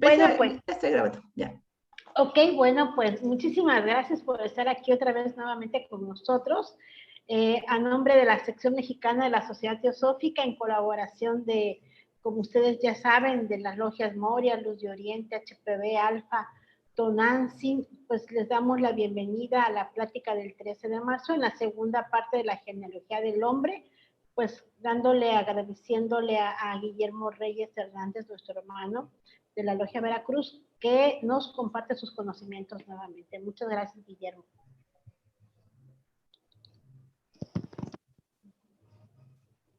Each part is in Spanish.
Bueno, Ya pues. estoy grabando, ya. Ok, bueno, pues muchísimas gracias por estar aquí otra vez nuevamente con nosotros. A nombre de la sección mexicana de la Sociedad Teosófica, en colaboración de, como ustedes ya saben, de las logias Moria, Luz de Oriente, HPV, Alfa, Tonantzin, pues les damos la bienvenida a la plática del 13 de marzo en la segunda parte de la genealogía del hombre, pues agradeciéndole a Guillermo Reyes Hernández, nuestro hermano de la Logia Veracruz, que nos comparte sus conocimientos nuevamente. Muchas gracias, Guillermo.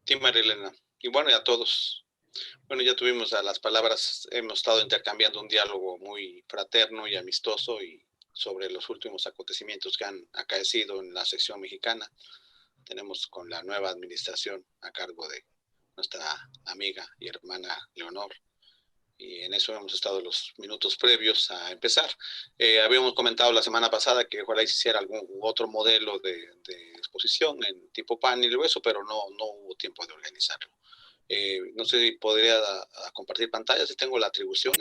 Sí, Marilena. Y bueno, y a todos. Bueno, ya tuvimos a las palabras, hemos estado intercambiando un diálogo muy fraterno y amistoso y sobre los últimos acontecimientos que han acaecido en la sección mexicana. Tenemos con la nueva administración a cargo de nuestra amiga y hermana Leonor. Y en eso hemos estado los minutos previos a empezar. Habíamos comentado la semana pasada que ojalá se hiciera algún otro modelo de exposición en tipo panel o eso, pero no hubo tiempo de organizarlo. No sé si podría compartir pantalla, si tengo la atribución,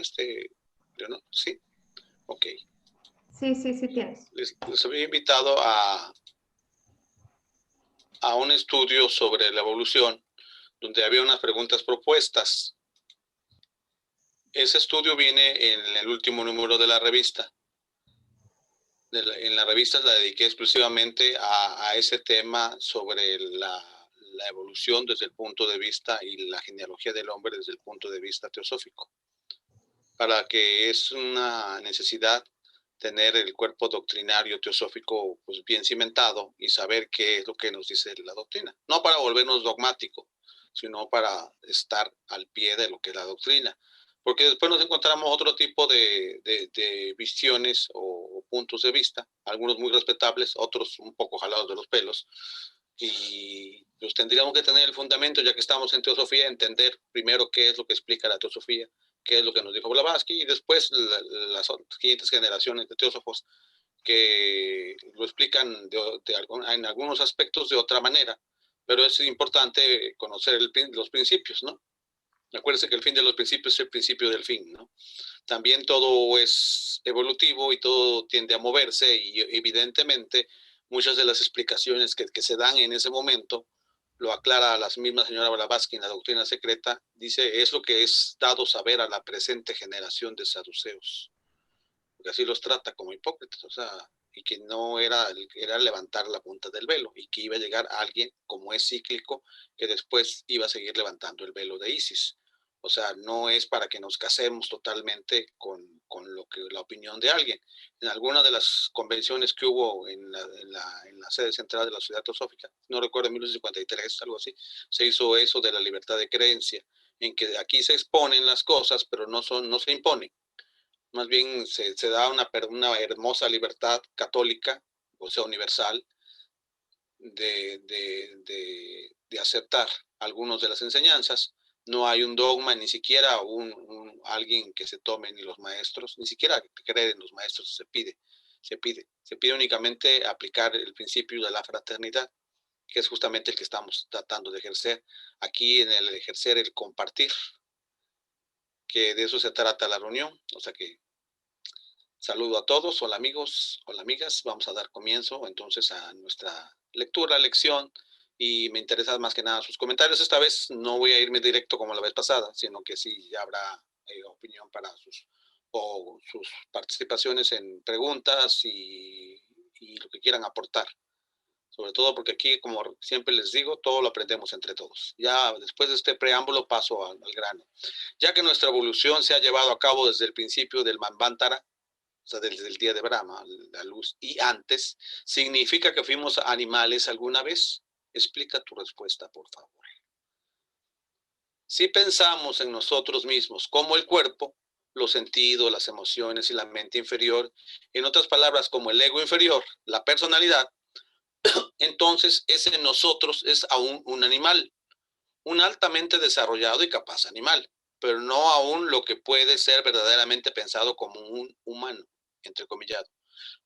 ¿no? ¿Sí? Ok. Sí, tienes. Les había invitado a un estudio sobre la evolución, donde había unas preguntas propuestas. Ese estudio viene en el último número de la revista. En la revista la dediqué exclusivamente a ese tema sobre la evolución desde el punto de vista y la genealogía del hombre desde el punto de vista teosófico. Para que es una necesidad tener el cuerpo doctrinario teosófico pues, bien cimentado y saber qué es lo que nos dice la doctrina. No para volvernos dogmáticos, sino para estar al pie de lo que es la doctrina. Porque después nos encontramos otro tipo de visiones o puntos de vista, algunos muy respetables, otros un poco jalados de los pelos. Y pues tendríamos que tener el fundamento, ya que estamos en teosofía, entender primero qué es lo que explica la teosofía, qué es lo que nos dijo Blavatsky, y después las siguientes generaciones de teósofos que lo explican en algunos aspectos de otra manera, pero es importante conocer los principios, ¿no? Acuérdense que el fin de los principios es el principio del fin, ¿no? También todo es evolutivo y todo tiende a moverse y evidentemente muchas de las explicaciones que se dan en ese momento, lo aclara la misma señora Blavatsky en la doctrina secreta, dice, es lo que es dado saber a la presente generación de saduceos, porque así los trata como hipócritas, o sea, y que no era levantar la punta del velo, y que iba a llegar alguien, como es cíclico, que después iba a seguir levantando el velo de Isis. O sea, no es para que nos casemos totalmente con la opinión de alguien. En alguna de las convenciones que hubo en la sede central de la Sociedad Teosófica, no recuerdo, en 1953, algo así, se hizo eso de la libertad de creencia, en que aquí se exponen las cosas, pero no se imponen. Más bien se da una hermosa libertad católica, o sea, universal, de aceptar algunas de las enseñanzas. No hay un dogma, ni siquiera alguien que se tome, ni los maestros, ni siquiera creer en los maestros se pide únicamente aplicar el principio de la fraternidad, que es justamente el que estamos tratando de ejercer aquí, en el ejercer el compartir, que de eso se trata la reunión. O sea que saludo a todos, hola amigos, hola amigas, vamos a dar comienzo entonces a nuestra lección, y me interesan más que nada sus comentarios. Esta vez no voy a irme directo como la vez pasada, sino que sí ya habrá opinión para sus participaciones en preguntas y lo que quieran aportar. Sobre todo porque aquí, como siempre les digo, todo lo aprendemos entre todos. Ya después de este preámbulo paso al grano. Ya que nuestra evolución se ha llevado a cabo desde el principio del Manvantara, o sea, desde el día de Brahma, la luz, y antes, ¿significa que fuimos animales alguna vez? Explica tu respuesta, por favor. Si pensamos en nosotros mismos como el cuerpo, los sentidos, las emociones y la mente inferior, en otras palabras, como el ego inferior, la personalidad, entonces ese nosotros es aún un animal, un altamente desarrollado y capaz animal, pero no aún lo que puede ser verdaderamente pensado como un humano, entrecomillado.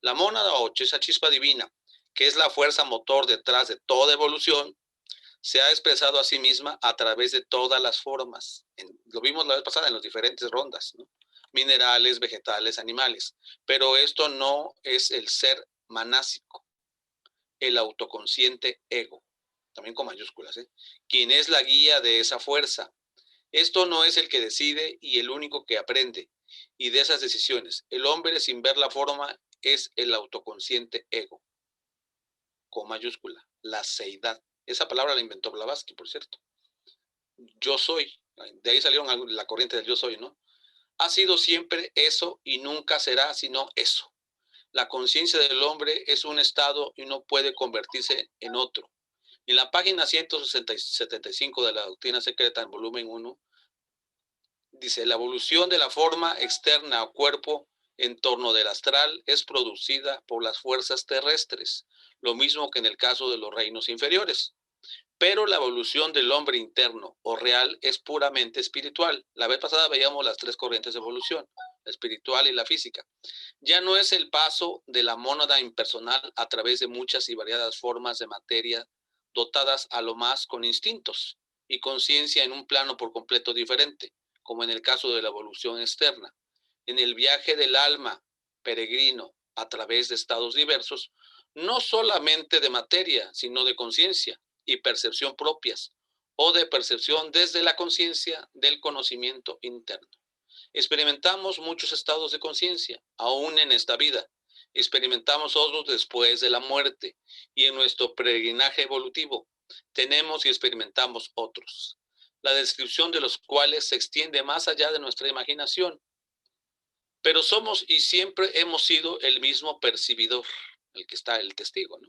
La mónada 8, esa chispa divina, que es la fuerza motor detrás de toda evolución, se ha expresado a sí misma a través de todas las formas. Lo vimos la vez pasada en las diferentes rondas, ¿no? minerales, vegetales, animales. Pero esto no es el ser manásico, el autoconsciente ego, también con mayúsculas, quien es la guía de esa fuerza. Esto no es el que decide y el único que aprende. Y de esas decisiones, el hombre sin ver la forma es el autoconsciente ego, con mayúscula, la seidad. Esa palabra la inventó Blavatsky, por cierto. Yo soy, de ahí salieron la corriente del yo soy, ¿no? Ha sido siempre eso y nunca será sino eso. La conciencia del hombre es un estado y no puede convertirse en otro. En la página 175 de la Doctrina Secreta, en volumen 1, dice, la evolución de la forma externa o cuerpo en torno del astral es producida por las fuerzas terrestres, lo mismo que en el caso de los reinos inferiores. Pero la evolución del hombre interno o real es puramente espiritual. La vez pasada veíamos las tres corrientes de evolución, la espiritual y la física. Ya no es el paso de la mónada impersonal a través de muchas y variadas formas de materia dotadas a lo más con instintos y conciencia en un plano por completo diferente, como en el caso de la evolución externa. En el viaje del alma peregrino a través de estados diversos, no solamente de materia, sino de conciencia y percepción propias, o de percepción desde la conciencia del conocimiento interno. Experimentamos muchos estados de conciencia, aún en esta vida. Experimentamos otros después de la muerte, y en nuestro peregrinaje evolutivo tenemos y experimentamos otros, la descripción de los cuales se extiende más allá de nuestra imaginación. Pero somos y siempre hemos sido el mismo percibidor, el que está el testigo, ¿no?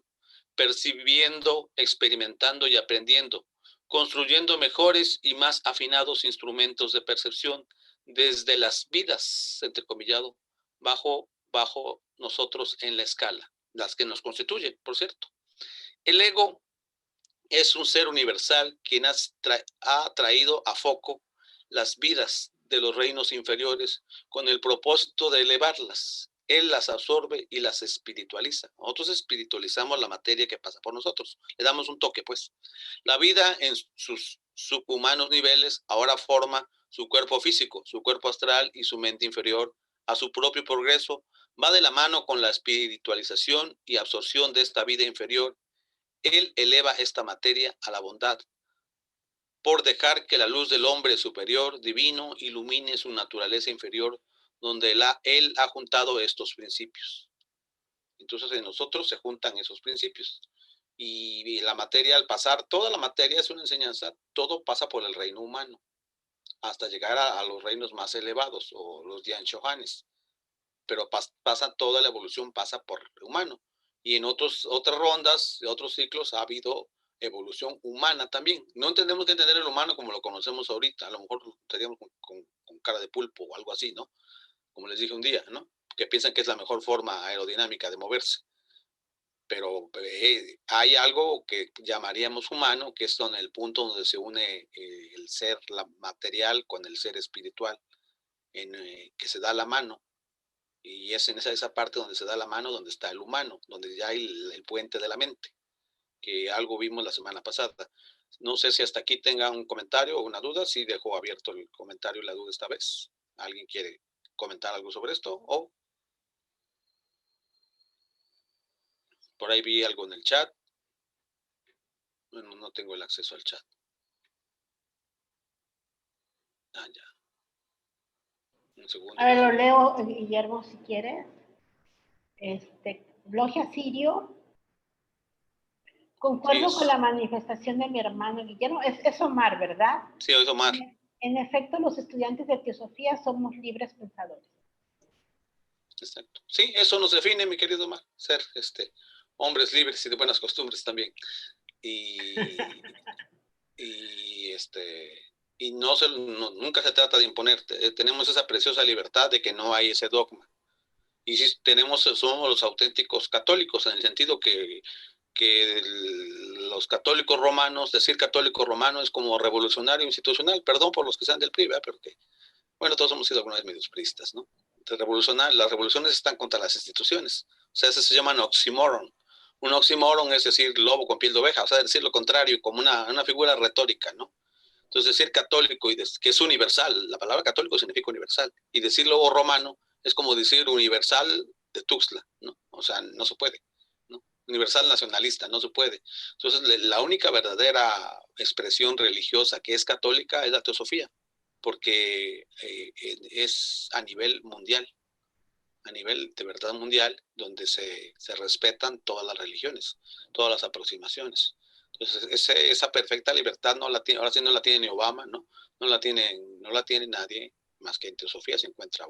Percibiendo, experimentando y aprendiendo, construyendo mejores y más afinados instrumentos de percepción desde las vidas, entrecomillado, bajo nosotros en la escala, las que nos constituyen, por cierto. El ego es un ser universal quien ha traído a foco las vidas de los reinos inferiores con el propósito de elevarlas. Él las absorbe y las espiritualiza. Nosotros espiritualizamos la materia que pasa por nosotros. Le damos un toque, pues. La vida en sus subhumanos niveles ahora forma su cuerpo físico, su cuerpo astral y su mente inferior a su propio progreso. Va de la mano con la espiritualización y absorción de esta vida inferior. Él eleva esta materia a la bondad, por dejar que la luz del hombre superior, divino, ilumine su naturaleza inferior, donde él ha juntado estos principios. Entonces en nosotros se juntan esos principios. Y la materia, al pasar, toda la materia es una enseñanza, todo pasa por el reino humano, hasta llegar a los reinos más elevados, o los Dianshohanes. Pero pasa toda la evolución, pasa por el humano. Y en otras rondas, otros ciclos, ha habido evolución humana también. No tenemos que entender el humano como lo conocemos ahorita. A lo mejor lo estaríamos con cara de pulpo o algo así, ¿no? Como les dije un día, ¿no? Que piensan que es la mejor forma aerodinámica de moverse. Pero hay algo que llamaríamos humano, que es el punto donde se une el ser material con el ser espiritual, que se da la mano. Y es en esa parte donde se da la mano, donde está el humano, donde ya hay el puente de la mente, que algo vimos la semana pasada. No sé si hasta aquí tenga un comentario o una duda. Sí dejo abierto el comentario y la duda esta vez. ¿Alguien quiere comentar algo sobre esto? O por ahí vi algo en el chat. Bueno, no tengo el acceso al chat. Ah, ya. Un segundo. A ver, lo leo, Guillermo, si quieres. Logia Sirio. Concuerdo con la manifestación de mi hermano Guillermo. Es Omar, ¿verdad? Sí, es Omar. En efecto, los estudiantes de teosofía somos libres pensadores. Exacto. Sí, eso nos define, mi querido Omar. Ser hombres libres y de buenas costumbres también. Y nunca se trata de imponer. Tenemos esa preciosa libertad de que no hay ese dogma. Y sí, somos los auténticos católicos, en el sentido que los católicos romanos, decir católico romano es como revolucionario institucional. Perdón por los que sean del PRI, pero que, bueno, todos hemos sido alguna vez medios priistas, ¿no? Las revoluciones están contra las instituciones. O sea, eso se llama un oxímoron. Un oxímoron es decir lobo con piel de oveja, o sea, decir lo contrario, como una figura retórica, ¿no? Entonces, decir católico, que es universal, la palabra católico significa universal, y decirlo romano es como decir universal de Tuxtla, ¿no? O sea, no se puede, ¿no? Universal nacionalista, no se puede. Entonces, la única verdadera expresión religiosa que es católica es la teosofía, porque es a nivel mundial, a nivel de verdad mundial, donde se respetan todas las religiones, todas las aproximaciones. Entonces, esa perfecta libertad no la tiene, ahora sí no la tiene ni Obama, no la tiene nadie, más que en teosofía se encuentra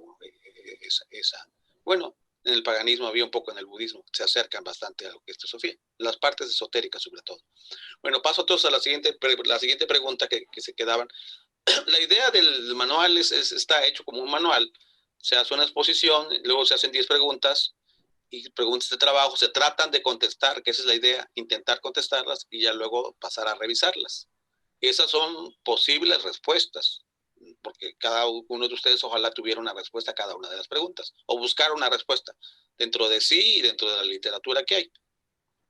esa. Bueno, en el paganismo había un poco, en el budismo, se acercan bastante a lo que es teosofía, las partes esotéricas sobre todo. Bueno, paso entonces a la siguiente pregunta que se quedaban. La idea del manual está hecho como un manual, se hace una exposición, luego se hacen 10 preguntas, y preguntas de trabajo se tratan de contestar, que esa es la idea, intentar contestarlas y ya luego pasar a revisarlas. Esas son posibles respuestas, porque cada uno de ustedes ojalá tuviera una respuesta a cada una de las preguntas, o buscar una respuesta dentro de sí y dentro de la literatura que hay.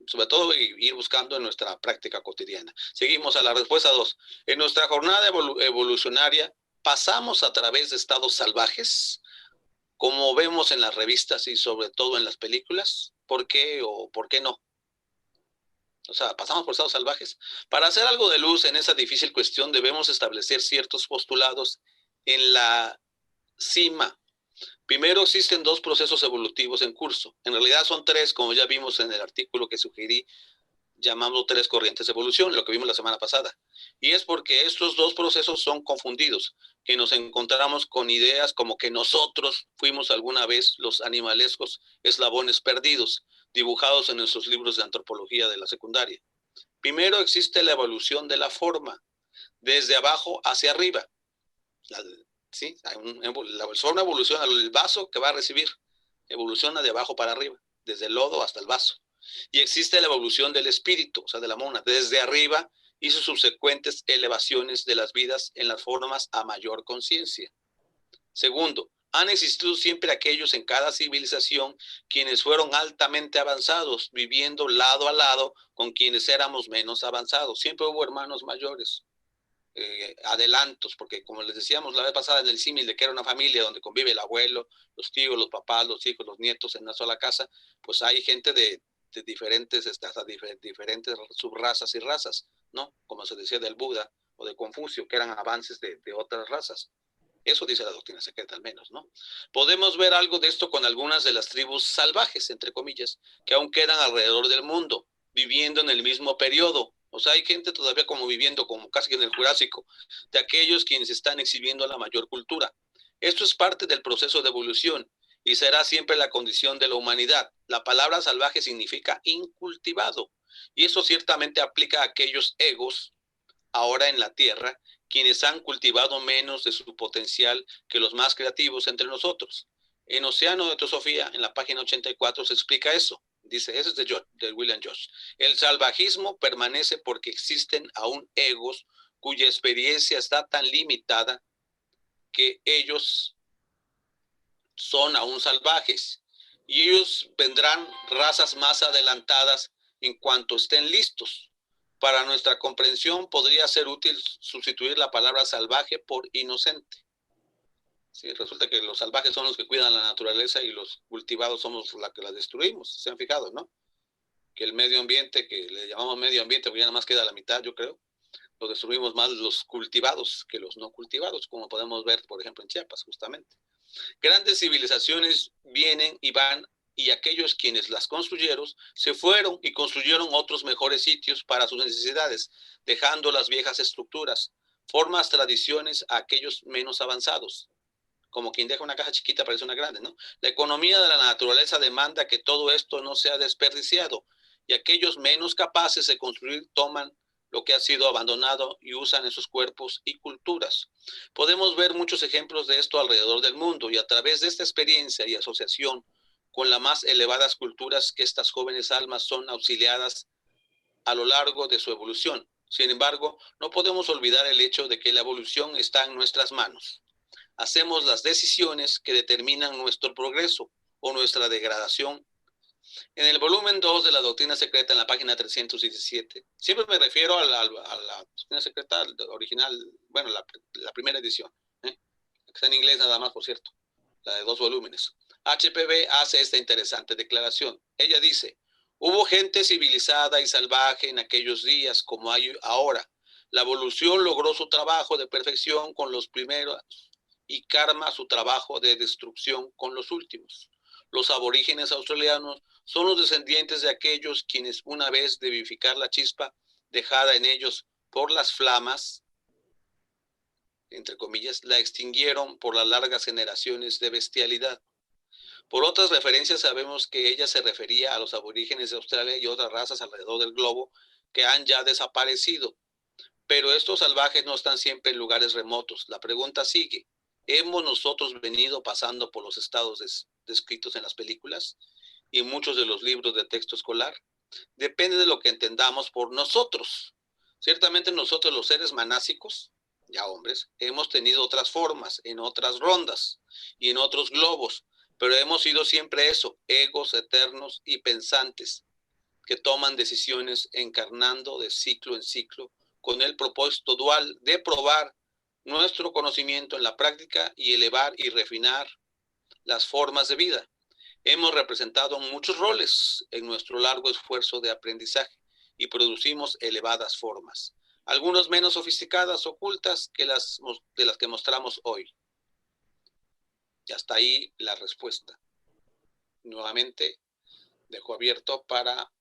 Sobre todo ir buscando en nuestra práctica cotidiana. Seguimos a la respuesta 2. En nuestra jornada evolucionaria, ¿pasamos a través de estados salvajes, como vemos en las revistas y sobre todo en las películas? ¿Por qué o por qué no? O sea, ¿pasamos por estados salvajes? Para hacer algo de luz en esa difícil cuestión, debemos establecer ciertos postulados en la cima. Primero, existen 2 procesos evolutivos en curso. En realidad son 3, como ya vimos en el artículo que sugerí, llamamos 3 corrientes de evolución, lo que vimos la semana pasada. Y es porque estos 2 procesos son confundidos, que nos encontramos con ideas como que nosotros fuimos alguna vez los animalescos eslabones perdidos, dibujados en nuestros libros de antropología de la secundaria. Primero existe la evolución de la forma, desde abajo hacia arriba. ¿Sí? La forma evoluciona, el vaso que va a recibir evoluciona de abajo para arriba, desde el lodo hasta el vaso. Y existe la evolución del espíritu, o sea, de la mona, desde arriba y sus subsecuentes elevaciones de las vidas en las formas a mayor conciencia. Segundo, han existido siempre aquellos en cada civilización quienes fueron altamente avanzados, viviendo lado a lado con quienes éramos menos avanzados. Siempre hubo hermanos mayores. Adelantos, porque como les decíamos la vez pasada en el símil de que era una familia donde convive el abuelo, los tíos, los papás, los hijos, los nietos en una sola casa, pues hay gente de diferentes, hasta diferentes subrazas y razas, ¿no? Como se decía del Buda o de Confucio, que eran avances de otras razas. Eso dice la doctrina secreta al menos, ¿no? Podemos ver algo de esto con algunas de las tribus salvajes, entre comillas, que aún quedan alrededor del mundo, viviendo en el mismo periodo. O sea, hay gente todavía como viviendo como casi en el Jurásico, de aquellos quienes están exhibiendo la mayor cultura. Esto es parte del proceso de evolución y será siempre la condición de la humanidad. La palabra salvaje significa incultivado, y eso ciertamente aplica a aquellos egos ahora en la tierra, quienes han cultivado menos de su potencial que los más creativos entre nosotros. En Océano de Teosofía, en la página 84, se explica eso. Dice, eso es de William Josh. El salvajismo permanece porque existen aún egos cuya experiencia está tan limitada que ellos son aún salvajes. Y ellos vendrán razas más adelantadas en cuanto estén listos. Para nuestra comprensión podría ser útil sustituir la palabra salvaje por inocente. Sí, resulta que los salvajes son los que cuidan la naturaleza y los cultivados somos los que la destruimos. ¿Se han fijado, no? Que el medio ambiente, que le llamamos medio ambiente, porque ya nada más queda la mitad, yo creo, lo destruimos más los cultivados que los no cultivados, como podemos ver, por ejemplo, en Chiapas, justamente. Grandes civilizaciones vienen y van, y aquellos quienes las construyeron se fueron y construyeron otros mejores sitios para sus necesidades, dejando las viejas estructuras, formas, tradiciones a aquellos menos avanzados. Como quien deja una caja chiquita parece una grande, ¿no? La economía de la naturaleza demanda que todo esto no sea desperdiciado, y aquellos menos capaces de construir toman lo que ha sido abandonado y usan esos cuerpos y culturas. Podemos ver muchos ejemplos de esto alrededor del mundo, y a través de esta experiencia y asociación con las más elevadas culturas que estas jóvenes almas son auxiliadas a lo largo de su evolución. Sin embargo, no podemos olvidar el hecho de que la evolución está en nuestras manos. Hacemos las decisiones que determinan nuestro progreso o nuestra degradación En el volumen 2 de la doctrina secreta, en la página 317, siempre me refiero a la doctrina secreta original, bueno, la primera edición, que está en inglés nada más, por cierto, la de 2 volúmenes. HPB hace esta interesante declaración. Ella dice, hubo gente civilizada y salvaje en aquellos días como hay ahora. La evolución logró su trabajo de perfección con los primeros y karma su trabajo de destrucción con los últimos. Los aborígenes australianos son los descendientes de aquellos quienes una vez de vivificar la chispa dejada en ellos por las flamas, entre comillas, la extinguieron por las largas generaciones de bestialidad. Por otras referencias sabemos que ella se refería a los aborígenes de Australia y otras razas alrededor del globo que han ya desaparecido. Pero estos salvajes no están siempre en lugares remotos. La pregunta sigue. ¿Hemos nosotros venido pasando por los estados descritos en las películas y en muchos de los libros de texto escolar? Depende de lo que entendamos por nosotros. Ciertamente nosotros los seres manásicos, ya hombres, hemos tenido otras formas, en otras rondas y en otros globos, pero hemos sido siempre eso, egos eternos y pensantes, que toman decisiones encarnando de ciclo en ciclo, con el propósito dual de probar nuestro conocimiento en la práctica y elevar y refinar las formas de vida. Hemos representado muchos roles en nuestro largo esfuerzo de aprendizaje y producimos elevadas formas, algunas menos sofisticadas, ocultas, que de las que mostramos hoy. Y hasta ahí la respuesta. Nuevamente, dejo abierto para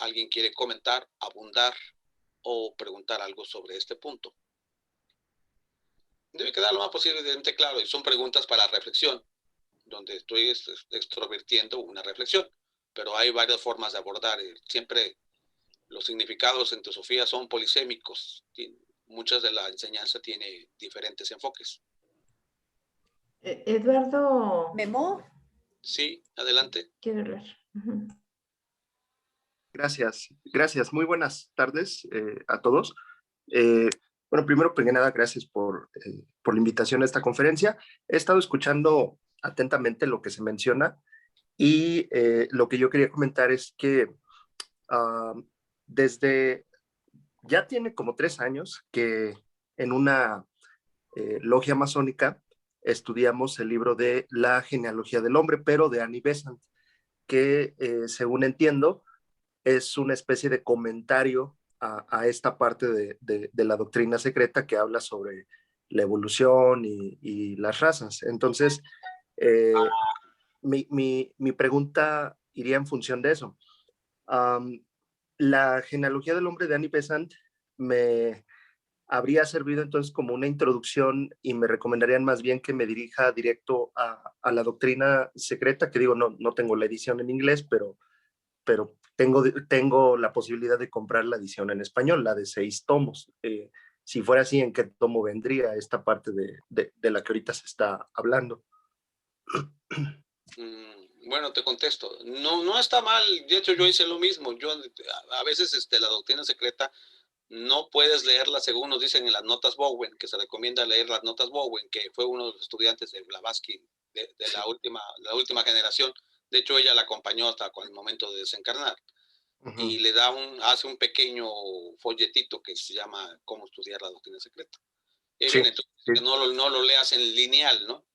alguien quiere comentar, abundar o preguntar algo sobre este punto. Debe quedar lo más posiblemente claro y son preguntas para reflexión, donde estoy extrovertiendo una reflexión, pero hay varias formas de abordar. Siempre los significados en teosofía son polisémicos. Muchas de la enseñanza tiene diferentes enfoques. Eduardo. ¿Memo? Sí, adelante. Quiero hablar. Gracias. Muy buenas tardes a todos. Bueno, primero que nada, gracias por la invitación a esta conferencia. He estado escuchando atentamente lo que se menciona y lo que yo quería comentar es que desde ya tiene como 3 años que en una logia masónica estudiamos el libro de La genealogía del hombre, pero de Annie Besant, que según entiendo es una especie de comentario a esta parte de la doctrina secreta que habla sobre la evolución y las razas. Entonces, mi pregunta iría en función de eso. La genealogía del hombre de Annie Besant me habría servido entonces como una introducción y me recomendarían más bien que me dirija directo a la doctrina secreta, que digo, no tengo la edición en inglés, pero tengo la posibilidad de comprar la edición en español, la de 6 tomos. Si fuera así, ¿en qué tomo vendría esta parte de la que ahorita se está hablando? Bueno, te contesto. No está mal. De hecho, yo hice lo mismo. Yo a veces la doctrina secreta no puedes leerla según nos dicen en las notas Bowen, que se recomienda leer las notas Bowen, que fue uno de los estudiantes de Blavatsky de la última generación. De hecho, ella la acompañó hasta con el momento de desencarnar. Y le hace un pequeño folletito que se llama Cómo estudiar la doctrina secreta. Sí, Entonces, que no lo leas en lineal, ¿no?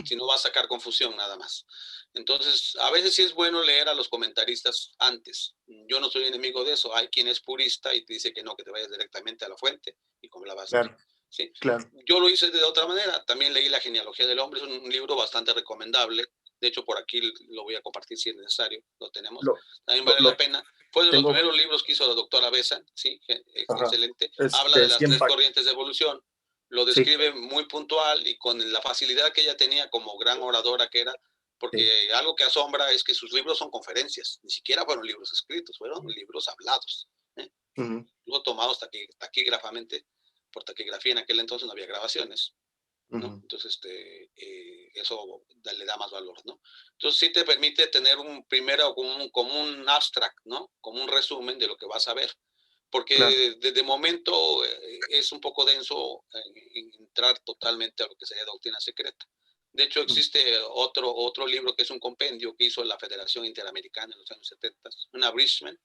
Si no va a sacar confusión nada más. Entonces, a veces sí es bueno leer a los comentaristas antes. Yo no soy enemigo de eso. Hay quien es purista y te dice que no, que te vayas directamente a la fuente y como la vas claro, ¿sí? Claro. Yo lo hice de otra manera. También leí La genealogía del hombre. Es un libro bastante recomendable. De hecho, por aquí lo voy a compartir si es necesario. Lo tenemos. También vale la pena. Fue de los primeros libros que hizo la doctora Besant. Sí, excelente. Habla de las 3 corrientes de evolución. Lo describe muy puntual y con la facilidad que ella tenía como gran oradora que era, porque algo que asombra es que sus libros son conferencias, ni siquiera fueron libros escritos, fueron libros hablados, luego tomados taquígrafamente, por taquigrafía en aquel entonces no había grabaciones, ¿no? Entonces eso le da más valor, ¿no? Entonces sí te permite tener primero como un abstract, ¿no? Como un resumen de lo que vas a ver. Porque de momento es un poco denso entrar totalmente a lo que sería doctrina secreta. De hecho, existe otro libro que es un compendio que hizo la Federación Interamericana en los años 70, un abridgment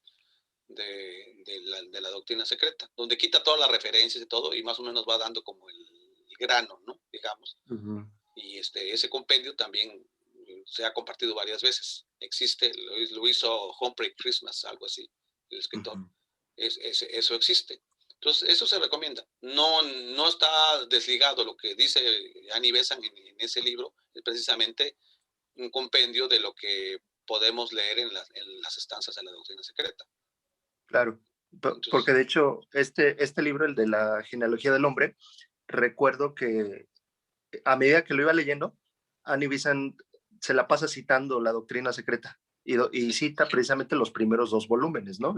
de la doctrina secreta, donde quita todas las referencias y todo, y más o menos va dando como el grano, ¿no? Digamos. Y ese compendio también se ha compartido varias veces. Existe, lo hizo Humphrey Christmas, algo así, el escritor. Eso existe. Entonces, eso se recomienda. No está desligado lo que dice Annie Besant en ese libro, es precisamente un compendio de lo que podemos leer en las estancias de la doctrina secreta. Claro, Entonces, porque de hecho este libro, el de la genealogía del hombre, recuerdo que a medida que lo iba leyendo, Annie Besant se la pasa citando la doctrina secreta y cita precisamente los primeros 2 volúmenes, ¿no?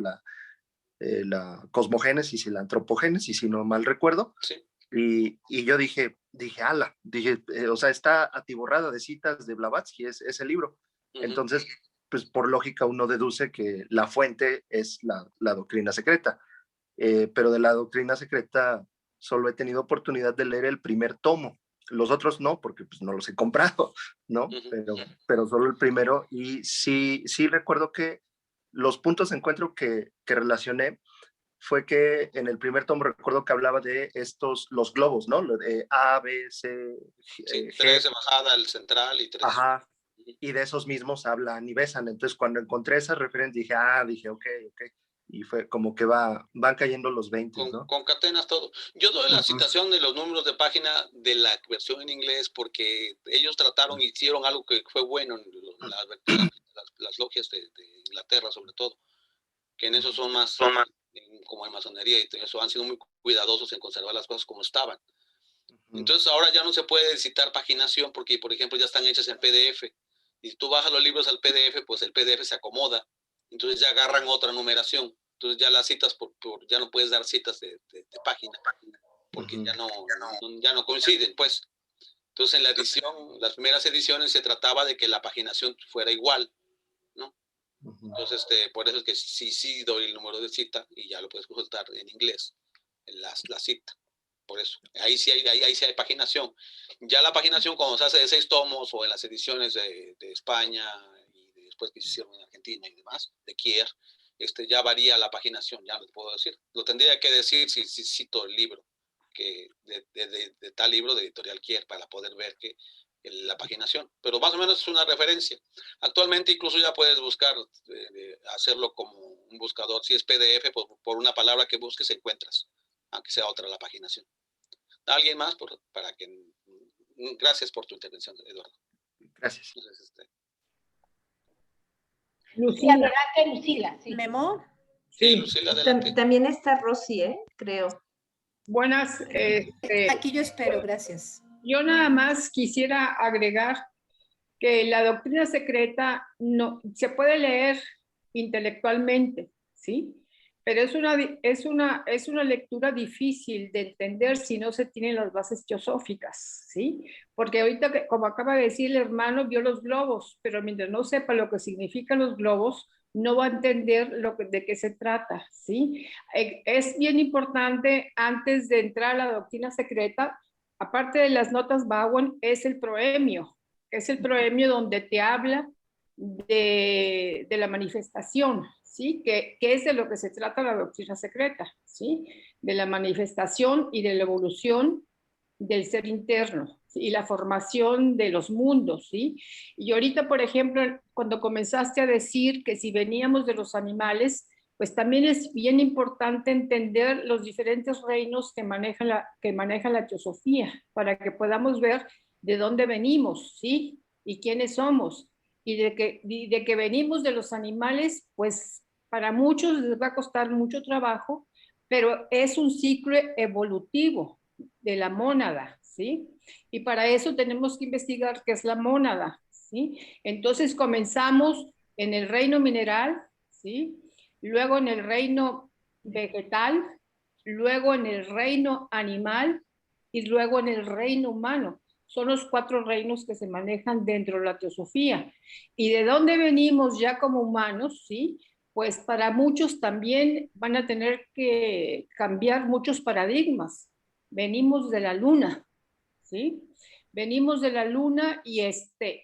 La cosmogénesis y la antropogénesis, si no mal recuerdo. Sí. Y yo dije, ala, o sea, está atiborrada de citas de Blavatsky, ese libro. Entonces, pues por lógica uno deduce que la fuente es la doctrina secreta. Pero de la doctrina secreta solo he tenido oportunidad de leer el primer tomo. Los otros no, porque pues no los he comprado, ¿no? Pero solo el primero. Y sí recuerdo que los puntos de encuentro que relacioné fue que en el primer tomo recuerdo que hablaba de los globos, ¿no? De A, B, C, sí, G. 3 de bajada, el central y 3. Ajá. Y de esos mismos habla Annie Besant. Entonces, cuando encontré esas referencias, dije, ok. Y fue como que van cayendo los 20, ¿no? Concatenas todo. Yo doy la citación de los números de página de la versión en inglés porque ellos trataron, hicieron algo que fue bueno en las logias de Inglaterra, sobre todo, que en eso son más como en masonería y eso, han sido muy cuidadosos en conservar las cosas como estaban. Entonces ahora ya no se puede citar paginación porque, por ejemplo, ya están hechas en PDF. Y si tú bajas los libros al PDF, pues el PDF se acomoda. Entonces ya agarran otra numeración. Entonces ya las citas, ya no puedes dar citas de página porque ya no coinciden, pues. Entonces en las primeras ediciones se trataba de que la paginación fuera igual, ¿no? Entonces por eso es que sí doy el número de cita y ya lo puedes consultar en inglés, en la cita. Por eso, ahí sí hay paginación. Ya la paginación cuando se hace de 6 tomos o en las ediciones de España y después que se hicieron en Argentina y demás, de Kier, ya varía la paginación, ya no te puedo decir. Lo tendría que decir si cito el libro, que de tal libro de Editorial Kier para poder ver que la paginación. Pero más o menos es una referencia. Actualmente incluso ya puedes buscar, hacerlo como un buscador. Si es PDF, por una palabra que busques encuentras, aunque sea otra la paginación. ¿Alguien más? Gracias por tu intervención, Eduardo. Gracias. Entonces, Lucila, adelante, Lucila. Sí. ¿Memo? Sí, Lucila, adelante. También está Rosy, creo. Buenas. Aquí yo espero, gracias. Yo nada más quisiera agregar que la doctrina secreta no se puede leer intelectualmente, ¿sí? Pero es una lectura difícil de entender si no se tienen las bases teosóficas, ¿sí? Porque ahorita, como acaba de decir el hermano, vio los globos, pero mientras no sepa lo que significan los globos, no va a entender de qué se trata, ¿sí? Es bien importante, antes de entrar a la doctrina secreta, aparte de las notas Bowen, es el proemio donde te habla de la manifestación, ¿sí? Que es de lo que se trata la doctrina secreta, ¿sí? De la manifestación y de la evolución del ser interno, ¿sí? Y la formación de los mundos, ¿sí? Y ahorita, por ejemplo, cuando comenzaste a decir que si veníamos de los animales, pues también es bien importante entender los diferentes reinos que maneja la teosofía, para que podamos ver de dónde venimos, ¿sí? Y quiénes somos. Y de que venimos de los animales, pues para muchos les va a costar mucho trabajo, pero es un ciclo evolutivo de la mónada, ¿sí? Y para eso tenemos que investigar qué es la mónada, ¿sí? Entonces comenzamos en el reino mineral, ¿sí? Luego en el reino vegetal, luego en el reino animal y luego en el reino humano. Son los 4 reinos que se manejan dentro de la teosofía. ¿Y de dónde venimos ya como humanos? ¿Sí? Pues para muchos también van a tener que cambiar muchos paradigmas. Venimos de la luna, ¿sí? venimos de la luna y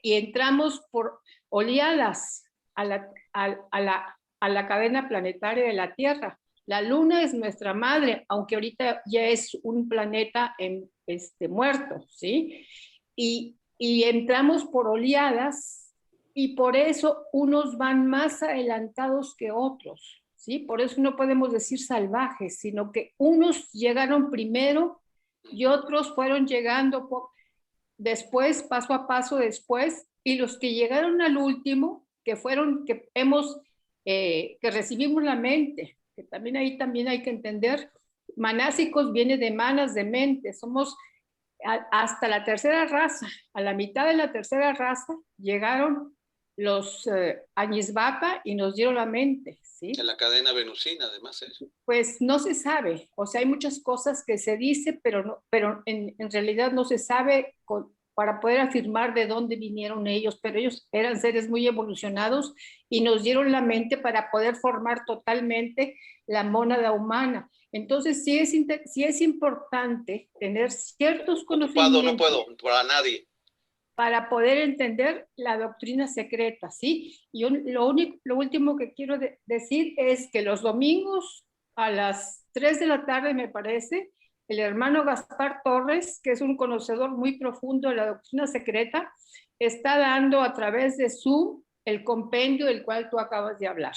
entramos por oleadas a la cadena planetaria de la Tierra. La luna es nuestra madre, aunque ahorita ya es un planeta muerto, ¿sí? Y entramos por oleadas y por eso unos van más adelantados que otros, ¿sí? Por eso no podemos decir salvajes, sino que unos llegaron primero y otros fueron llegando después, paso a paso después, y los que llegaron al último, que recibimos la mente, que también ahí también hay que entender, manásicos viene de manas, de mente, somos hasta la tercera raza, a la mitad de la tercera raza llegaron los Añisbata y nos dieron la mente, ¿sí? En la cadena venusina, además. Pues no se sabe, o sea, hay muchas cosas que se dice, pero en realidad no se sabe para poder afirmar de dónde vinieron ellos, pero ellos eran seres muy evolucionados y nos dieron la mente para poder formar totalmente la mónada humana. Entonces, sí es importante tener ciertos conocimientos. No puedo, para nadie. Para poder entender la doctrina secreta, ¿sí? Y lo último que quiero decir es que los domingos a las 3 de la tarde, me parece, el hermano Gaspar Torres, que es un conocedor muy profundo de la doctrina secreta, está dando a través de Zoom el compendio del cual tú acabas de hablar,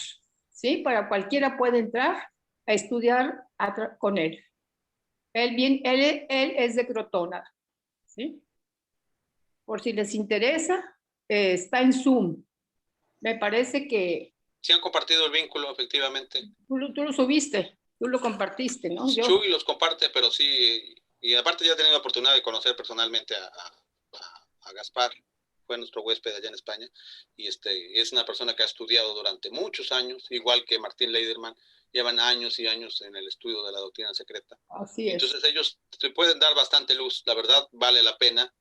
¿sí? Para cualquiera puede entrar a estudiar con él. Él es de Crotona, ¿sí? Por si les interesa, está en Zoom. Me parece que... Sí han compartido el vínculo, efectivamente. Tú lo subiste, tú lo compartiste, ¿no? Chuy los comparte, pero sí, y aparte ya he tenido la oportunidad de conocer personalmente a Gaspar, fue nuestro huésped allá en España, y es una persona que ha estudiado durante muchos años, igual que Martín Leiderman, llevan años y años en el estudio de la doctrina secreta. Así es. Entonces ellos te pueden dar bastante luz, la verdad vale la pena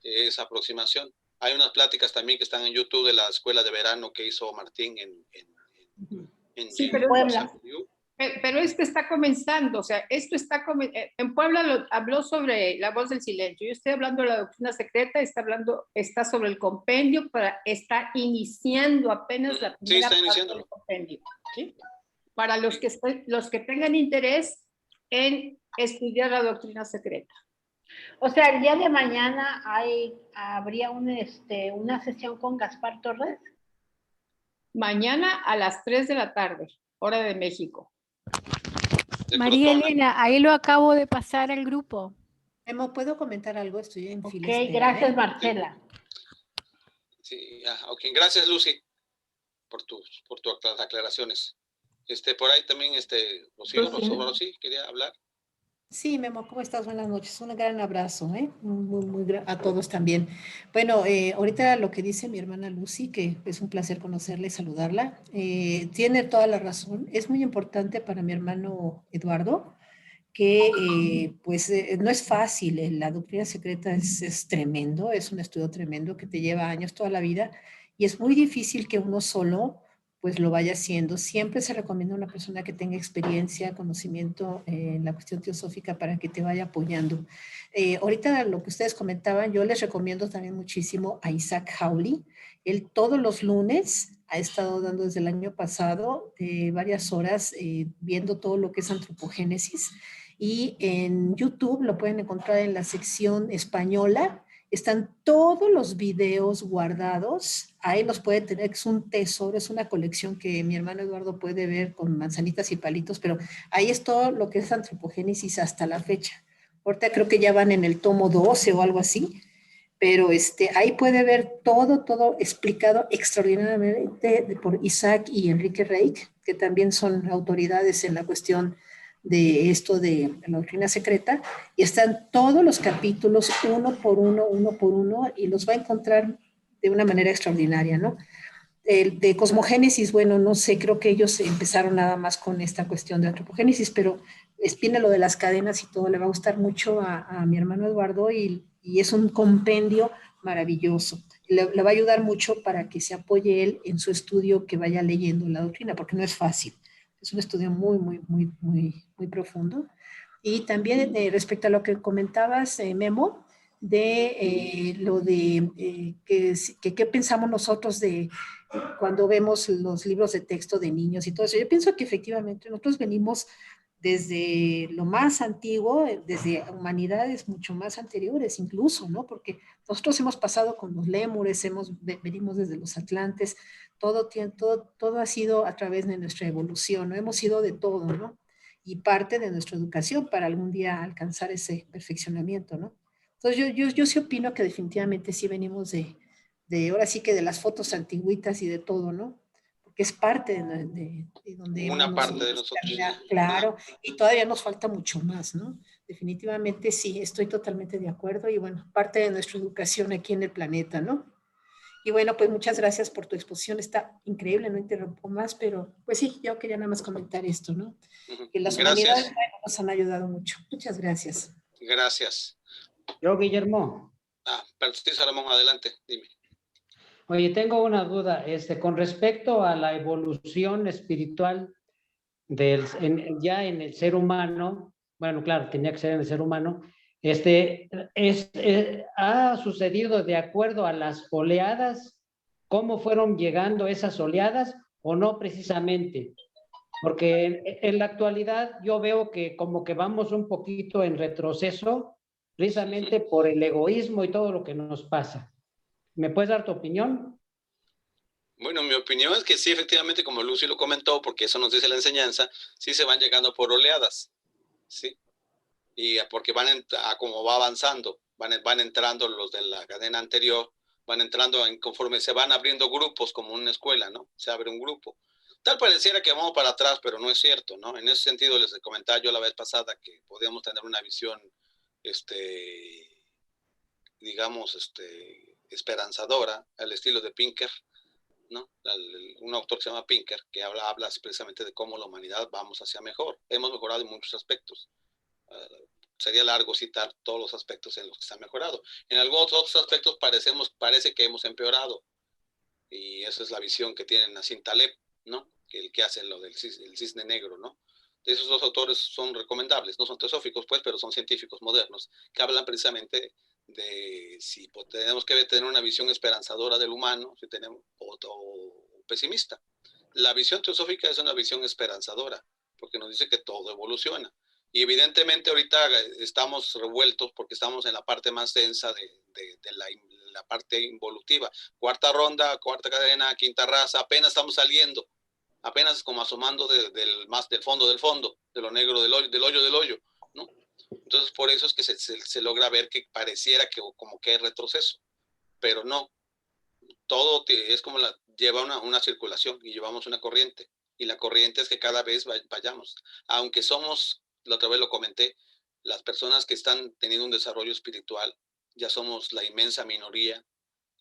esa aproximación. Hay unas pláticas también que están en YouTube de la escuela de verano que hizo Martín en sí, pero esto está comenzando, o sea, en Puebla habló sobre la voz del silencio, yo estoy hablando de la doctrina secreta, está sobre el compendio, está iniciando apenas la primera parte del compendio, ¿sí? Para los que tengan interés en estudiar la doctrina secreta. O sea, el día de mañana habría una sesión con Gaspar Torres. Mañana a las 3 de la tarde, hora de México. María Elena, ahí lo acabo de pasar al grupo. Emma, ¿puedo comentar algo? Estoy en fila. Ok, gracias, Marcela. Sí, ok, gracias, Lucy, por tus aclaraciones. Por ahí también, Rocío, quería hablar. Sí, Memo, ¿cómo estás? Buenas noches. Un gran abrazo, muy a todos también. Bueno, ahorita lo que dice mi hermana Lucy, que es un placer conocerla y saludarla, tiene toda la razón. Es muy importante para mi hermano Eduardo que no es fácil. La doctrina secreta es tremendo, es un estudio tremendo que te lleva años, toda la vida, y es muy difícil que uno solo pues lo vaya haciendo. Siempre se recomienda una persona que tenga experiencia, conocimiento en la cuestión teosófica para que te vaya apoyando. Ahorita lo que ustedes comentaban, yo les recomiendo también muchísimo a Isaac Hawley. Él todos los lunes ha estado dando desde el año pasado varias horas viendo todo lo que es antropogénesis, y en YouTube lo pueden encontrar en la sección española. Están todos los videos guardados, ahí los puede tener, es un tesoro, es una colección que mi hermano Eduardo puede ver con manzanitas y palitos, pero ahí es todo lo que es antropogénesis hasta la fecha. Ahorita creo que ya van en el tomo 12 o algo así, pero ahí puede ver todo explicado extraordinariamente por Isaac y Enrique Reich, que también son autoridades en la cuestión de esto de la doctrina secreta, y están todos los capítulos uno por uno, y los va a encontrar de una manera extraordinaria, ¿no? El de cosmogénesis, bueno, no sé, creo que ellos empezaron nada más con esta cuestión de antropogénesis, pero viene lo de las cadenas y todo, le va a gustar mucho a mi hermano Eduardo, y es un compendio maravilloso. Le va a ayudar mucho para que se apoye él en su estudio, que vaya leyendo la doctrina, porque no es fácil. Es un estudio muy profundo. Y también respecto a lo que comentabas, Memo, de lo de qué pensamos nosotros de cuando vemos los libros de texto de niños y todo eso. Yo pienso que efectivamente nosotros venimos desde lo más antiguo, desde humanidades mucho más anteriores incluso, ¿no? Porque nosotros hemos pasado con los lémures, venimos desde los atlantes, todo ha sido a través de nuestra evolución, ¿no? Hemos sido de todo, ¿no? Y parte de nuestra educación para algún día alcanzar ese perfeccionamiento, ¿no? Entonces yo sí opino que definitivamente sí venimos ahora sí que de las fotos antiguitas y de todo, ¿no? Porque es parte de donde Una hemos parte de nosotros. claro, y todavía nos falta mucho más, ¿no? Definitivamente sí, estoy totalmente de acuerdo y bueno, parte de nuestra educación aquí en el planeta, ¿no? Y bueno, pues muchas gracias por tu exposición, está increíble, no interrumpo más, pero pues sí, yo quería nada más comentar esto, ¿no? Que las humanidades bueno, nos han ayudado mucho. Muchas gracias. Gracias. Yo, Guillermo. Sí, Salomón, adelante, dime. Oye, tengo una duda, con respecto a la evolución espiritual ya en el ser humano, bueno, claro, tenía que ser en el ser humano, ha sucedido de acuerdo a las oleadas, cómo fueron llegando esas oleadas o no precisamente, porque en la actualidad yo veo que como que vamos un poquito en retroceso, precisamente por el egoísmo y todo lo que nos pasa. ¿Me puedes dar tu opinión? Bueno, mi opinión es que sí, efectivamente, como Lucy lo comentó, porque eso nos dice la enseñanza, sí se van llegando por oleadas, ¿sí? Y porque como va avanzando, van entrando los de la cadena anterior, van entrando conforme se van abriendo grupos, como una escuela, ¿no? Se abre un grupo. Tal pareciera que vamos para atrás, pero no es cierto, ¿no? En ese sentido les comentaba yo la vez pasada que podíamos tener una visión, digamos, esperanzadora, al estilo de Pinker, ¿no? Un autor que se llama Pinker, que habla precisamente de cómo la humanidad vamos hacia mejor. Hemos mejorado en muchos aspectos. Sería largo citar todos los aspectos en los que se ha mejorado. En algunos otros aspectos parece que hemos empeorado. Y esa es la visión que tiene Nassim Taleb, ¿no? El que hace lo del cisne negro, ¿no? Esos dos autores son recomendables, no son teosóficos, pues, pero son científicos modernos, que hablan precisamente de si tenemos que tener una visión esperanzadora del humano, si tenemos, o pesimista. La visión teosófica es una visión esperanzadora, porque nos dice que todo evoluciona. Y evidentemente ahorita estamos revueltos porque estamos en la parte más densa de la parte involutiva. Cuarta ronda, cuarta cadena, quinta raza, apenas estamos saliendo, apenas como asomando del fondo, de lo negro del hoyo, ¿no? Entonces por eso es que se logra ver que pareciera que como que hay retroceso, pero no. Todo es como lleva una circulación y llevamos una corriente. Y la corriente es que cada vez vayamos. Aunque somos, la otra vez lo comenté, las personas que están teniendo un desarrollo espiritual, ya somos la inmensa minoría,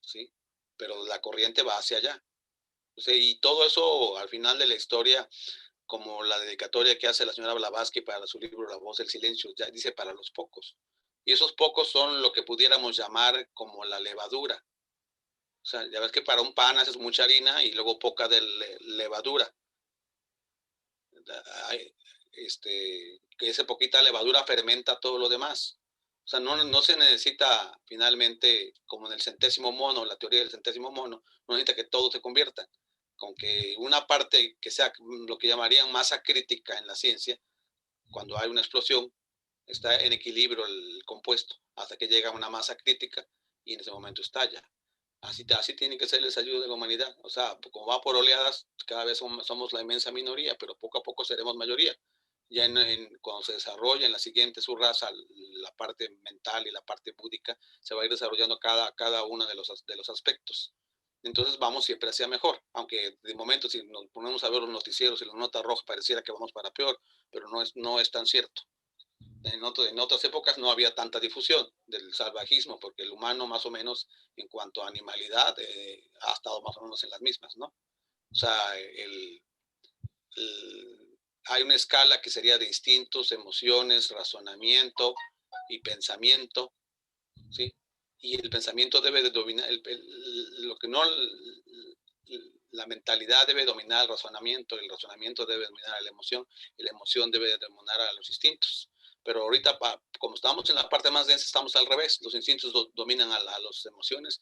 ¿sí? Pero la corriente va hacia allá. O sea, y todo eso al final de la historia, como la dedicatoria que hace la señora Blavatsky para su libro La voz del silencio, ya dice para los pocos. Y esos pocos son lo que pudiéramos llamar como la levadura. O sea, ya ves que para un pan haces mucha harina y luego poca de levadura. Que esa poquita levadura fermenta todo lo demás. O sea, no se necesita finalmente, como en el centésimo mono, la teoría del centésimo mono, no necesita que todo se convierta. Con que una parte que sea lo que llamarían masa crítica en la ciencia, cuando hay una explosión, está en equilibrio el compuesto, hasta que llega a una masa crítica y en ese momento estalla. Así tiene que ser el desarrollo de la humanidad. O sea, como va por oleadas, cada vez somos la inmensa minoría, pero poco a poco seremos mayoría. Ya cuando se desarrolla en la siguiente subraza, la parte mental y la parte búdica, se va a ir desarrollando cada uno de los aspectos. Entonces vamos siempre hacia mejor, aunque de momento si nos ponemos a ver los noticieros y la nota roja pareciera que vamos para peor, pero no es tan cierto. En otras épocas no había tanta difusión del salvajismo, porque el humano más o menos en cuanto a animalidad ha estado más o menos en las mismas, ¿no? O sea, hay una escala que sería de instintos, emociones, razonamiento y pensamiento, ¿sí? Y el pensamiento debe de dominar, la mentalidad debe dominar el razonamiento debe dominar a la emoción, y la emoción debe dominar a los instintos. Pero ahorita, como estamos en la parte más densa, estamos al revés. Los instintos dominan a las emociones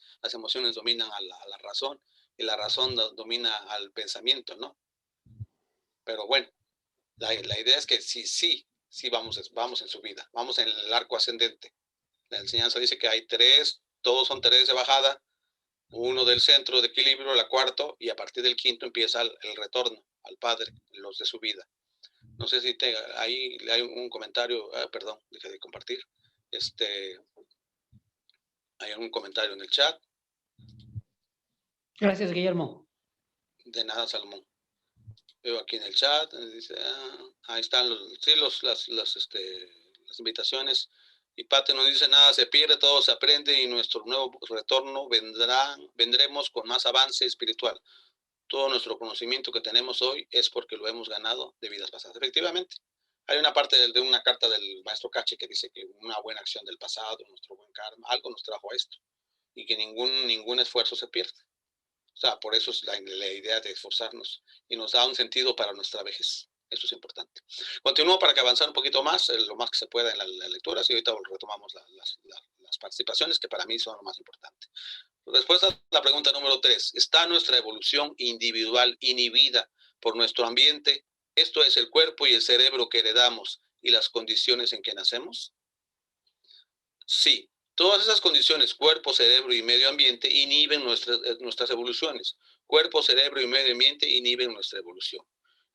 dominan a la razón, y la razón domina al pensamiento, ¿no? Pero bueno, la idea es que sí vamos en subida, vamos en el arco ascendente. La enseñanza dice que hay tres, todos son tres de bajada, uno del centro de equilibrio, la cuarto, y a partir del quinto empieza el retorno al Padre, los de subida. No sé si ahí hay un comentario, perdón, dejé de compartir. Hay algún comentario en el chat. Gracias, Guillermo. De nada, Salomón. Veo aquí en el chat, dice, ahí están las invitaciones. Y Pate nos dice, nada se pierde, todo se aprende, y nuestro nuevo retorno vendremos con más avance espiritual. Todo nuestro conocimiento que tenemos hoy es porque lo hemos ganado de vidas pasadas. Efectivamente, hay una parte de una carta del maestro Cachi que dice que una buena acción del pasado, nuestro buen karma, algo nos trajo a esto, y que ningún esfuerzo se pierde. O sea, por eso es la idea de esforzarnos, y nos da un sentido para nuestra vejez. Eso es importante. Continúo para que avanzar un poquito más, lo más que se pueda en la lectura, y ahorita retomamos las participaciones, que para mí son lo más importante. Respuesta a la pregunta número 3. ¿Está nuestra evolución individual inhibida por nuestro ambiente? Esto es el cuerpo y el cerebro que heredamos y las condiciones en que nacemos. Sí, todas esas condiciones, cuerpo, cerebro y medio ambiente, inhiben nuestras evoluciones. Cuerpo, cerebro y medio ambiente inhiben nuestra evolución.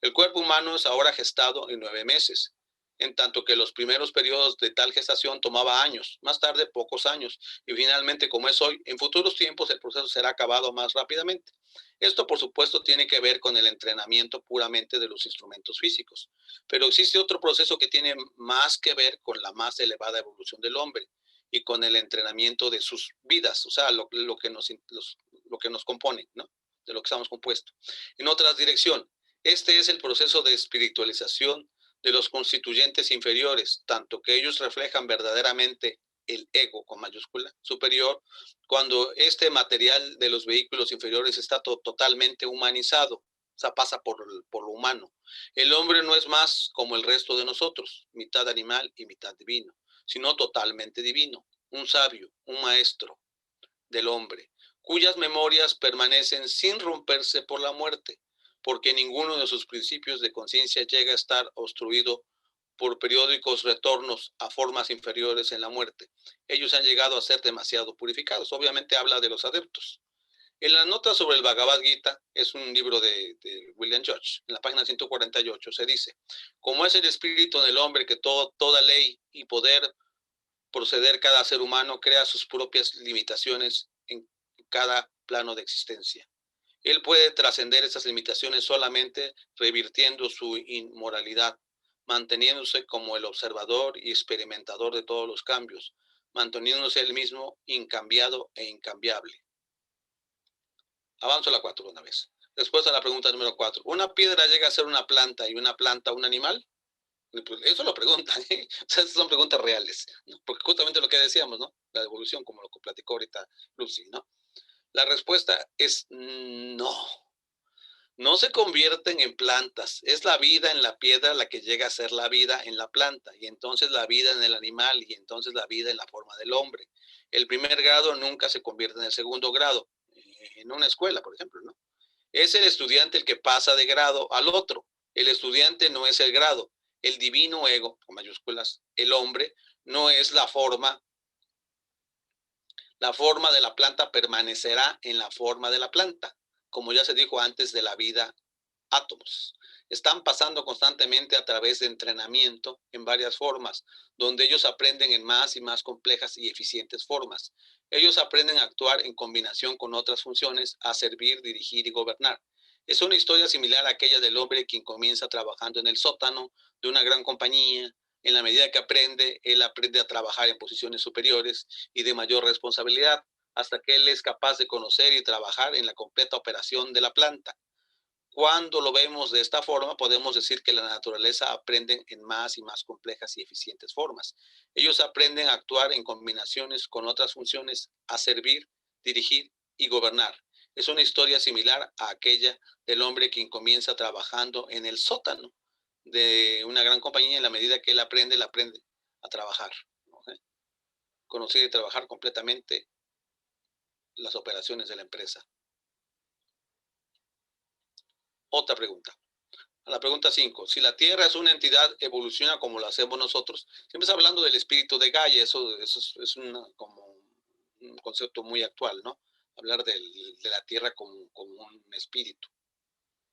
El cuerpo humano es ahora gestado en 9 meses. En tanto que los primeros periodos de tal gestación tomaba años, más tarde pocos años, y finalmente, como es hoy, en futuros tiempos el proceso será acabado más rápidamente. Esto, por supuesto, tiene que ver con el entrenamiento puramente de los instrumentos físicos, pero existe otro proceso que tiene más que ver con la más elevada evolución del hombre y con el entrenamiento de sus vidas, o sea, lo que nos compone, ¿no? De lo que estamos compuestos. En otra dirección, este es el proceso de espiritualización de los constituyentes inferiores, tanto que ellos reflejan verdaderamente el ego con mayúscula superior, cuando este material de los vehículos inferiores está totalmente humanizado, o sea, pasa por lo humano. El hombre no es más como el resto de nosotros, mitad animal y mitad divino, sino totalmente divino, un sabio, un maestro del hombre, cuyas memorias permanecen sin romperse por la muerte, porque ninguno de sus principios de conciencia llega a estar obstruido por periódicos retornos a formas inferiores en la muerte. Ellos han llegado a ser demasiado purificados. Obviamente habla de los adeptos. En la nota sobre el Bhagavad Gita, es un libro de William George, en la página 148 se dice, como es el espíritu del hombre que toda ley y poder proceder cada ser humano crea sus propias limitaciones en cada plano de existencia. Él puede trascender esas limitaciones solamente revirtiendo su inmoralidad, manteniéndose como el observador y experimentador de todos los cambios, manteniéndose él mismo incambiado e incambiable. Avanzo a la 4 una vez. Después a la pregunta número 4. ¿Una piedra llega a ser una planta y una planta un animal? Eso lo preguntan, ¿eh? O sea, esas son preguntas reales, ¿no? Porque justamente lo que decíamos, ¿no? La evolución, como lo que platicó ahorita Lucy, ¿no? La respuesta es no. No se convierten en plantas. Es la vida en la piedra la que llega a ser la vida en la planta, y entonces la vida en el animal, y entonces la vida en la forma del hombre. El primer grado nunca se convierte en el segundo grado, en una escuela, por ejemplo, ¿no? Es el estudiante el que pasa de grado al otro. El estudiante no es el grado. El divino ego, con mayúsculas, el hombre, no es la forma. La forma de la planta permanecerá en la forma de la planta, como ya se dijo antes de la vida, átomos. Están pasando constantemente a través de entrenamiento en varias formas, donde ellos aprenden en más y más complejas y eficientes formas. Ellos aprenden a actuar en combinación con otras funciones, a servir, dirigir y gobernar. Es una historia similar a aquella del hombre quien comienza trabajando en el sótano de una gran compañía. En la medida que aprende, él aprende a trabajar en posiciones superiores y de mayor responsabilidad, hasta que él es capaz de conocer y trabajar en la completa operación de la planta. Cuando lo vemos de esta forma, podemos decir que la naturaleza aprende en más y más complejas y eficientes formas. Ellos aprenden a actuar en combinaciones con otras funciones, a servir, dirigir y gobernar. Es una historia similar a aquella del hombre quien comienza trabajando en el sótano de una gran compañía. En la medida que él aprende a trabajar, ¿ok? Conocer y trabajar completamente las operaciones de la empresa. Otra pregunta. A la pregunta 5. Si la Tierra es una entidad, evoluciona como lo hacemos nosotros. Siempre está hablando del espíritu de Gaia. Eso es como un concepto muy actual, ¿no? Hablar de la Tierra como un espíritu,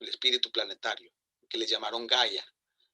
el espíritu planetario, que le llamaron Gaia,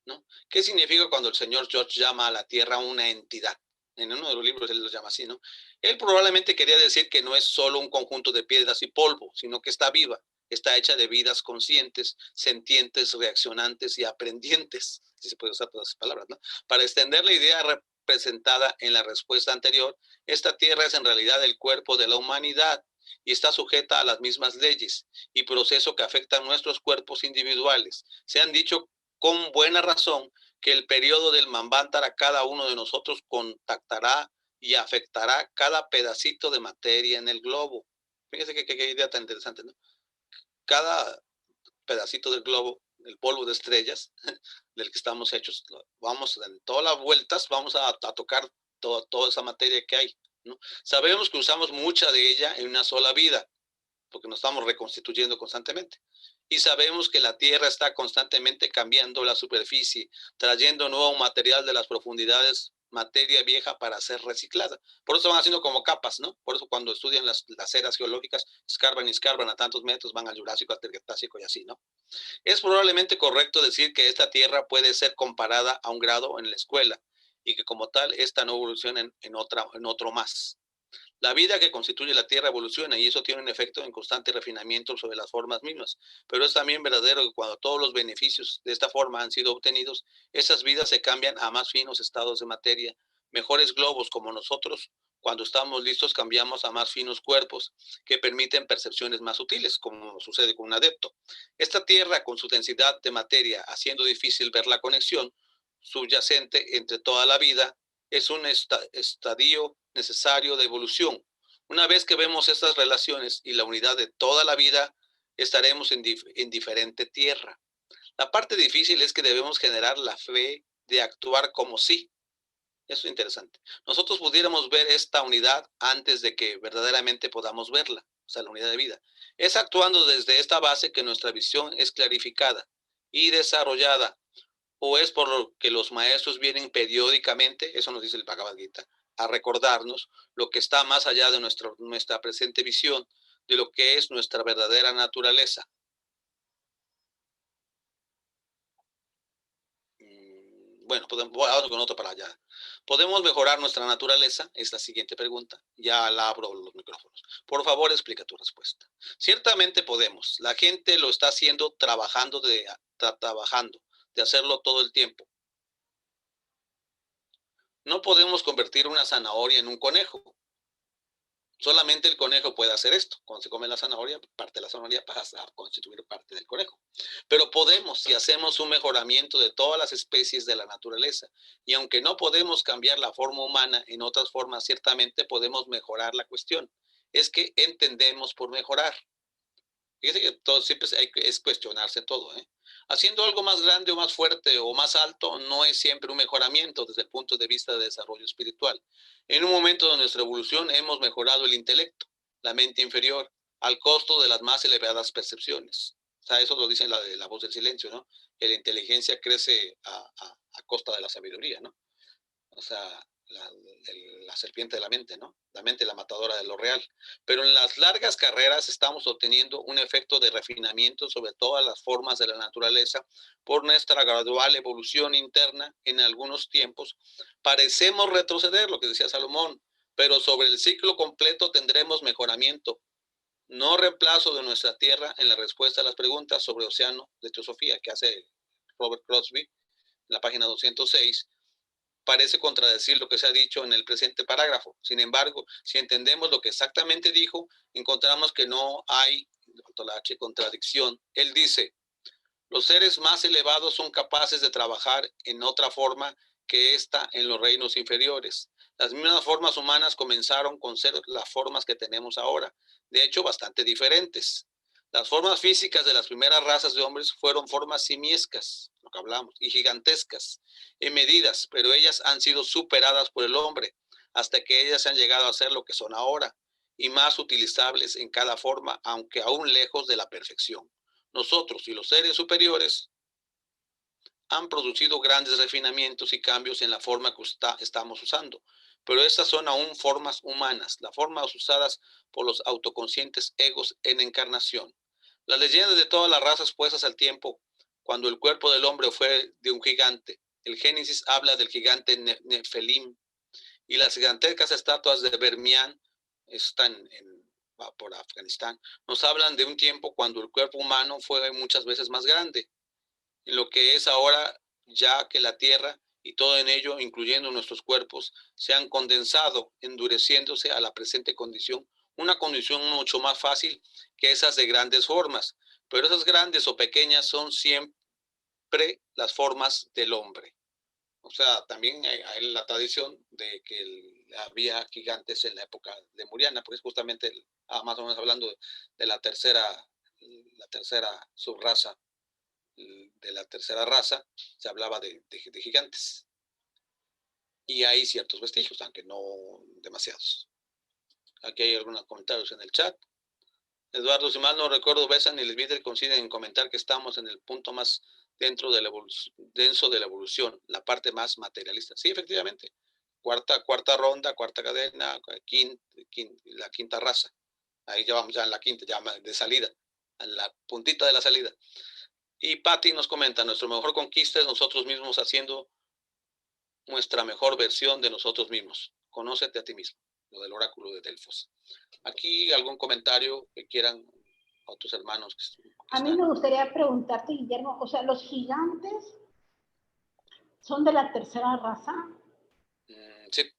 ¿no? ¿Qué significa cuando el señor George llama a la Tierra una entidad? En uno de los libros él lo llama así, ¿no? Él probablemente quería decir que no es solo un conjunto de piedras y polvo, sino que está viva, está hecha de vidas conscientes, sentientes, reaccionantes y aprendientes, si se puede usar todas esas palabras, ¿no? Para extender la idea representada en la respuesta anterior, esta Tierra es en realidad el cuerpo de la humanidad y está sujeta a las mismas leyes y procesos que afectan nuestros cuerpos individuales. Se han dicho con buena razón que el periodo del Manvantara a cada uno de nosotros contactará y afectará cada pedacito de materia en el globo. Fíjense qué idea tan interesante, ¿no? Cada pedacito del globo, el polvo de estrellas del que estamos hechos, vamos en todas las vueltas, vamos a tocar toda esa materia que hay, ¿no? Sabemos que usamos mucha de ella en una sola vida, porque nos estamos reconstituyendo constantemente. Y sabemos que la Tierra está constantemente cambiando la superficie, trayendo nuevo material de las profundidades, materia vieja para ser reciclada. Por eso van haciendo como capas, ¿no? Por eso cuando estudian las eras geológicas, escarban y escarban a tantos metros, van al Jurásico, al Cretácico y así, ¿no? Es probablemente correcto decir que esta Tierra puede ser comparada a un grado en la escuela y que como tal, esta no evoluciona en otro más. La vida que constituye la Tierra evoluciona y eso tiene un efecto en constante refinamiento sobre las formas mismas. Pero es también verdadero que cuando todos los beneficios de esta forma han sido obtenidos, esas vidas se cambian a más finos estados de materia. Mejores globos como nosotros, cuando estamos listos, cambiamos a más finos cuerpos que permiten percepciones más sutiles, como sucede con un adepto. Esta Tierra, con su densidad de materia, haciendo difícil ver la conexión subyacente entre toda la vida, es un estadio necesario de evolución. Una vez que vemos estas relaciones y la unidad de toda la vida, estaremos en diferente tierra. La parte difícil es que debemos generar la fe de actuar como si. Eso es interesante. Nosotros pudiéramos ver esta unidad antes de que verdaderamente podamos verla, o sea, la unidad de vida. Es actuando desde esta base que nuestra visión es clarificada y desarrollada, o es por lo que los maestros vienen periódicamente, eso nos dice el Bhagavad Gita, a recordarnos lo que está más allá de nuestra presente visión, de lo que es nuestra verdadera naturaleza. Bueno, vamos con otro para allá. ¿Podemos mejorar nuestra naturaleza? Es la siguiente pregunta. Ya la abro los micrófonos. Por favor, explica tu respuesta. Ciertamente podemos. La gente lo está haciendo trabajando de hacerlo todo el tiempo. No podemos convertir una zanahoria en un conejo. Solamente el conejo puede hacer esto. Cuando se come la zanahoria, parte de la zanahoria pasa a constituir parte del conejo. Pero podemos, si hacemos un mejoramiento de todas las especies de la naturaleza. Y aunque no podemos cambiar la forma humana en otras formas, ciertamente podemos mejorar la cuestión. Es que entendemos por mejorar. Fíjense que todo siempre es cuestionarse todo, ¿eh? Haciendo algo más grande o más fuerte o más alto no es siempre un mejoramiento desde el punto de vista de desarrollo espiritual. En un momento de nuestra evolución hemos mejorado el intelecto, la mente inferior, al costo de las más elevadas percepciones. O sea, eso lo dice la voz del silencio, ¿no? Que la inteligencia crece a costa de la sabiduría, ¿no? O sea, la serpiente de la mente, ¿no? La mente la matadora de lo real. Pero en las largas carreras estamos obteniendo un efecto de refinamiento sobre todas las formas de la naturaleza por nuestra gradual evolución interna. En algunos tiempos parecemos retroceder, lo que decía Salomón, pero sobre el ciclo completo tendremos mejoramiento, no reemplazo de nuestra tierra en la respuesta a las preguntas sobre océano de teosofía que hace Robert Crosby en la página 206. Parece contradecir lo que se ha dicho en el presente parágrafo. Sin embargo, si entendemos lo que exactamente dijo, encontramos que no hay contradicción. Él dice, los seres más elevados son capaces de trabajar en otra forma que esta en los reinos inferiores. Las mismas formas humanas comenzaron con ser las formas que tenemos ahora, de hecho bastante diferentes. Las formas físicas de las primeras razas de hombres fueron formas simiescas, lo que hablamos, y gigantescas en medidas, pero ellas han sido superadas por el hombre hasta que ellas han llegado a ser lo que son ahora y más utilizables en cada forma, aunque aún lejos de la perfección. Nosotros y los seres superiores han producido grandes refinamientos y cambios en la forma que estamos usando, pero estas son aún formas humanas, las formas usadas por los autoconscientes egos en encarnación. Las leyendas de todas las razas puestas al tiempo, cuando el cuerpo del hombre fue de un gigante. El Génesis habla del gigante Nefelim, y las gigantescas estatuas de Bermián están por Afganistán. Nos hablan de un tiempo cuando el cuerpo humano fue muchas veces más grande, en lo que es ahora, ya que la tierra y todo en ello, incluyendo nuestros cuerpos, se han condensado, endureciéndose a la presente condición, una condición mucho más fácil que esas de grandes formas, pero esas grandes o pequeñas son siempre las formas del hombre. O sea, también hay la tradición de que había gigantes en la época lemuriana, porque es justamente más o menos hablando de la tercera subraza, de la tercera raza, se hablaba de gigantes. Y hay ciertos vestigios, aunque no demasiados. Aquí hay algunos comentarios en el chat. Eduardo, si mal no recuerdo, Bessan y Lesbitter coinciden en comentar que estamos en el punto más denso de la evolución, la parte más materialista. Sí, efectivamente. Cuarta ronda, cuarta cadena, la quinta raza. Ahí ya vamos ya en la quinta, ya de salida, en la puntita de la salida. Y Patty nos comenta, nuestra mejor conquista es nosotros mismos haciendo nuestra mejor versión de nosotros mismos. Conócete a ti mismo, lo del oráculo de Delfos. Aquí algún comentario que quieran otros hermanos. A mí me gustaría preguntarte, Guillermo, o sea, ¿los gigantes son de la tercera raza? Sí.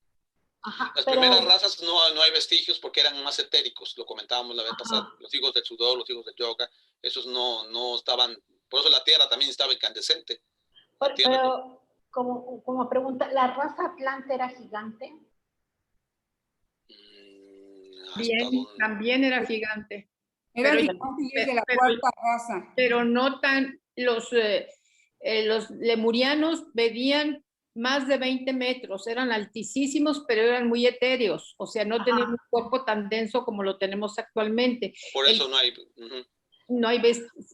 Ajá, las primeras razas no hay vestigios porque eran más etéricos, lo comentábamos la vez pasada. Los hijos del sudor, los hijos del yoga, esos no estaban, por eso la tierra también estaba incandescente. Pero como pregunta, ¿la raza Atlante era gigante? Bien, también era gigante. Era gigante y es de la cuarta raza. Pero no tan, los lemurianos medían más de 20 metros, eran altísimos, pero eran muy etéreos, o sea, no tenían un cuerpo tan denso como lo tenemos actualmente. Por eso no hay... No hay,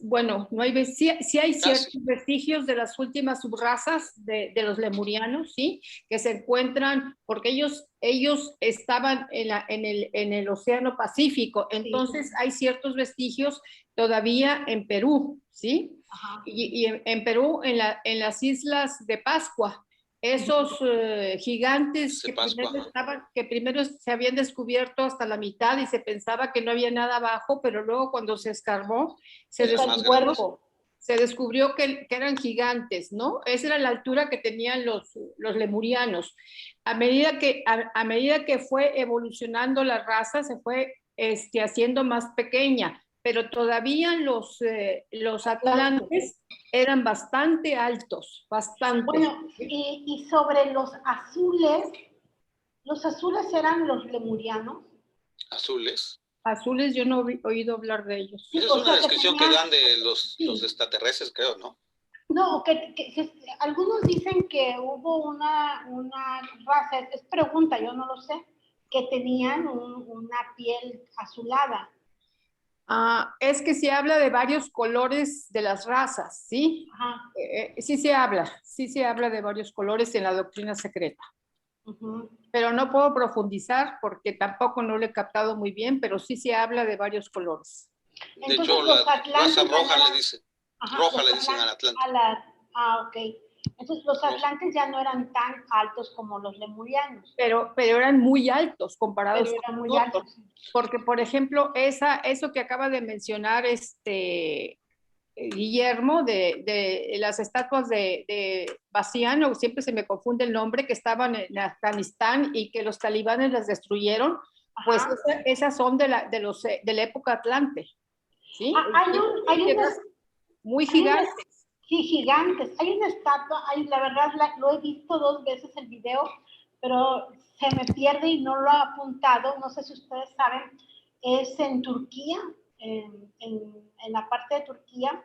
bueno, no hay, sí hay ciertos vestigios de las últimas subrazas de los lemurianos, ¿sí? Que se encuentran, porque ellos estaban en el Océano Pacífico, entonces hay ciertos vestigios todavía en Perú, ¿sí? Y en Perú, en las islas de Pascua, esos gigantes que primero se habían descubierto hasta la mitad y se pensaba que no había nada abajo, pero luego cuando se escarbó, se descubrió que eran gigantes, ¿no? Esa era la altura que tenían los lemurianos. A medida que fue evolucionando la raza, se fue haciendo más pequeña, pero todavía los atlantes eran bastante altos, bastante. Bueno, y sobre los azules eran los lemurianos. ¿Azules? Azules yo no he oído hablar de ellos. Esa es una descripción que dan de los extraterrestres, creo, ¿no? No, que algunos dicen que hubo una raza, es pregunta, yo no lo sé, que tenían una piel azulada. Es que se habla de varios colores de las razas, ¿sí? Sí se habla de varios colores en la doctrina secreta. Pero no puedo profundizar porque tampoco no lo he captado muy bien, pero sí se habla de varios colores. De hecho, la raza roja le dicen. Roja le dicen al Atlante. Ok. Entonces los atlantes ya no eran tan altos como los lemurianos. Pero eran muy altos comparados con muy altos. Porque, por ejemplo, eso que acaba de mencionar Guillermo, de las estatuas de Baziano, siempre se me confunde el nombre, que estaban en Afganistán y que los talibanes las destruyeron, pues esas son de la época Atlante. ¿Sí? Hay unas muy gigantes. Sí, gigantes. Hay una estatua, la verdad lo he visto 2 veces el video, pero se me pierde y no lo he apuntado. No sé si ustedes saben, es en Turquía. en la parte de Turquía,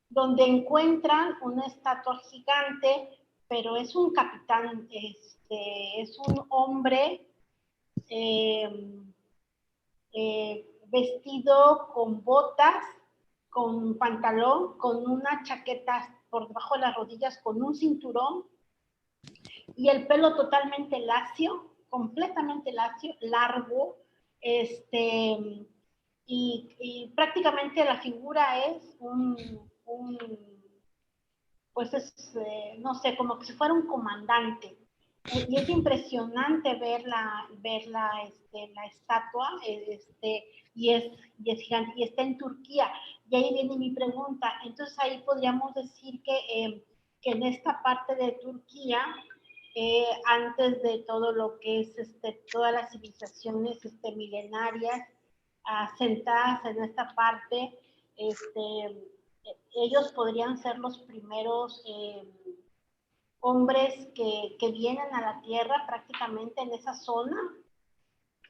donde encuentran una estatua gigante, pero es un capitán, es un hombre vestido con botas, con pantalón, con una chaqueta por debajo de las rodillas, con un cinturón y el pelo totalmente lacio, completamente lacio, largo, y prácticamente la figura es pues es, no sé, como que si fuera un comandante. Y es impresionante ver la estatua, y es gigante, y está en Turquía. Y ahí viene mi pregunta. Entonces ahí podríamos decir que en esta parte de Turquía, antes de todo lo que es todas las civilizaciones milenarias asentadas en esta parte, ellos podrían ser los primeros hombres que vienen a la Tierra prácticamente en esa zona.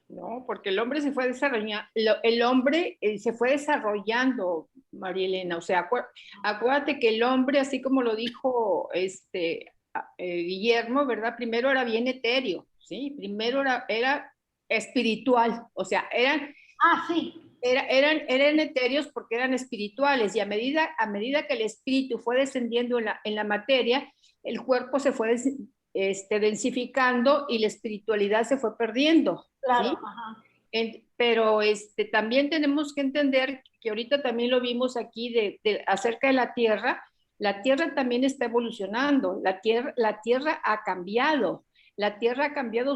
No, porque el hombre se fue desarrollando, el hombre se fue desarrollando, María Elena. O sea, acuérdate que el hombre, así como lo dijo Guillermo, ¿verdad? Primero era bien etéreo, ¿sí? Primero era espiritual, o sea, eran etéreos porque eran espirituales, y a medida que el espíritu fue descendiendo en la materia, el cuerpo se fue densificando y la espiritualidad se fue perdiendo. Claro, ¿sí? Ajá. Pero también tenemos que entender que ahorita también lo vimos aquí acerca de la Tierra también está evolucionando, la Tierra ha cambiado,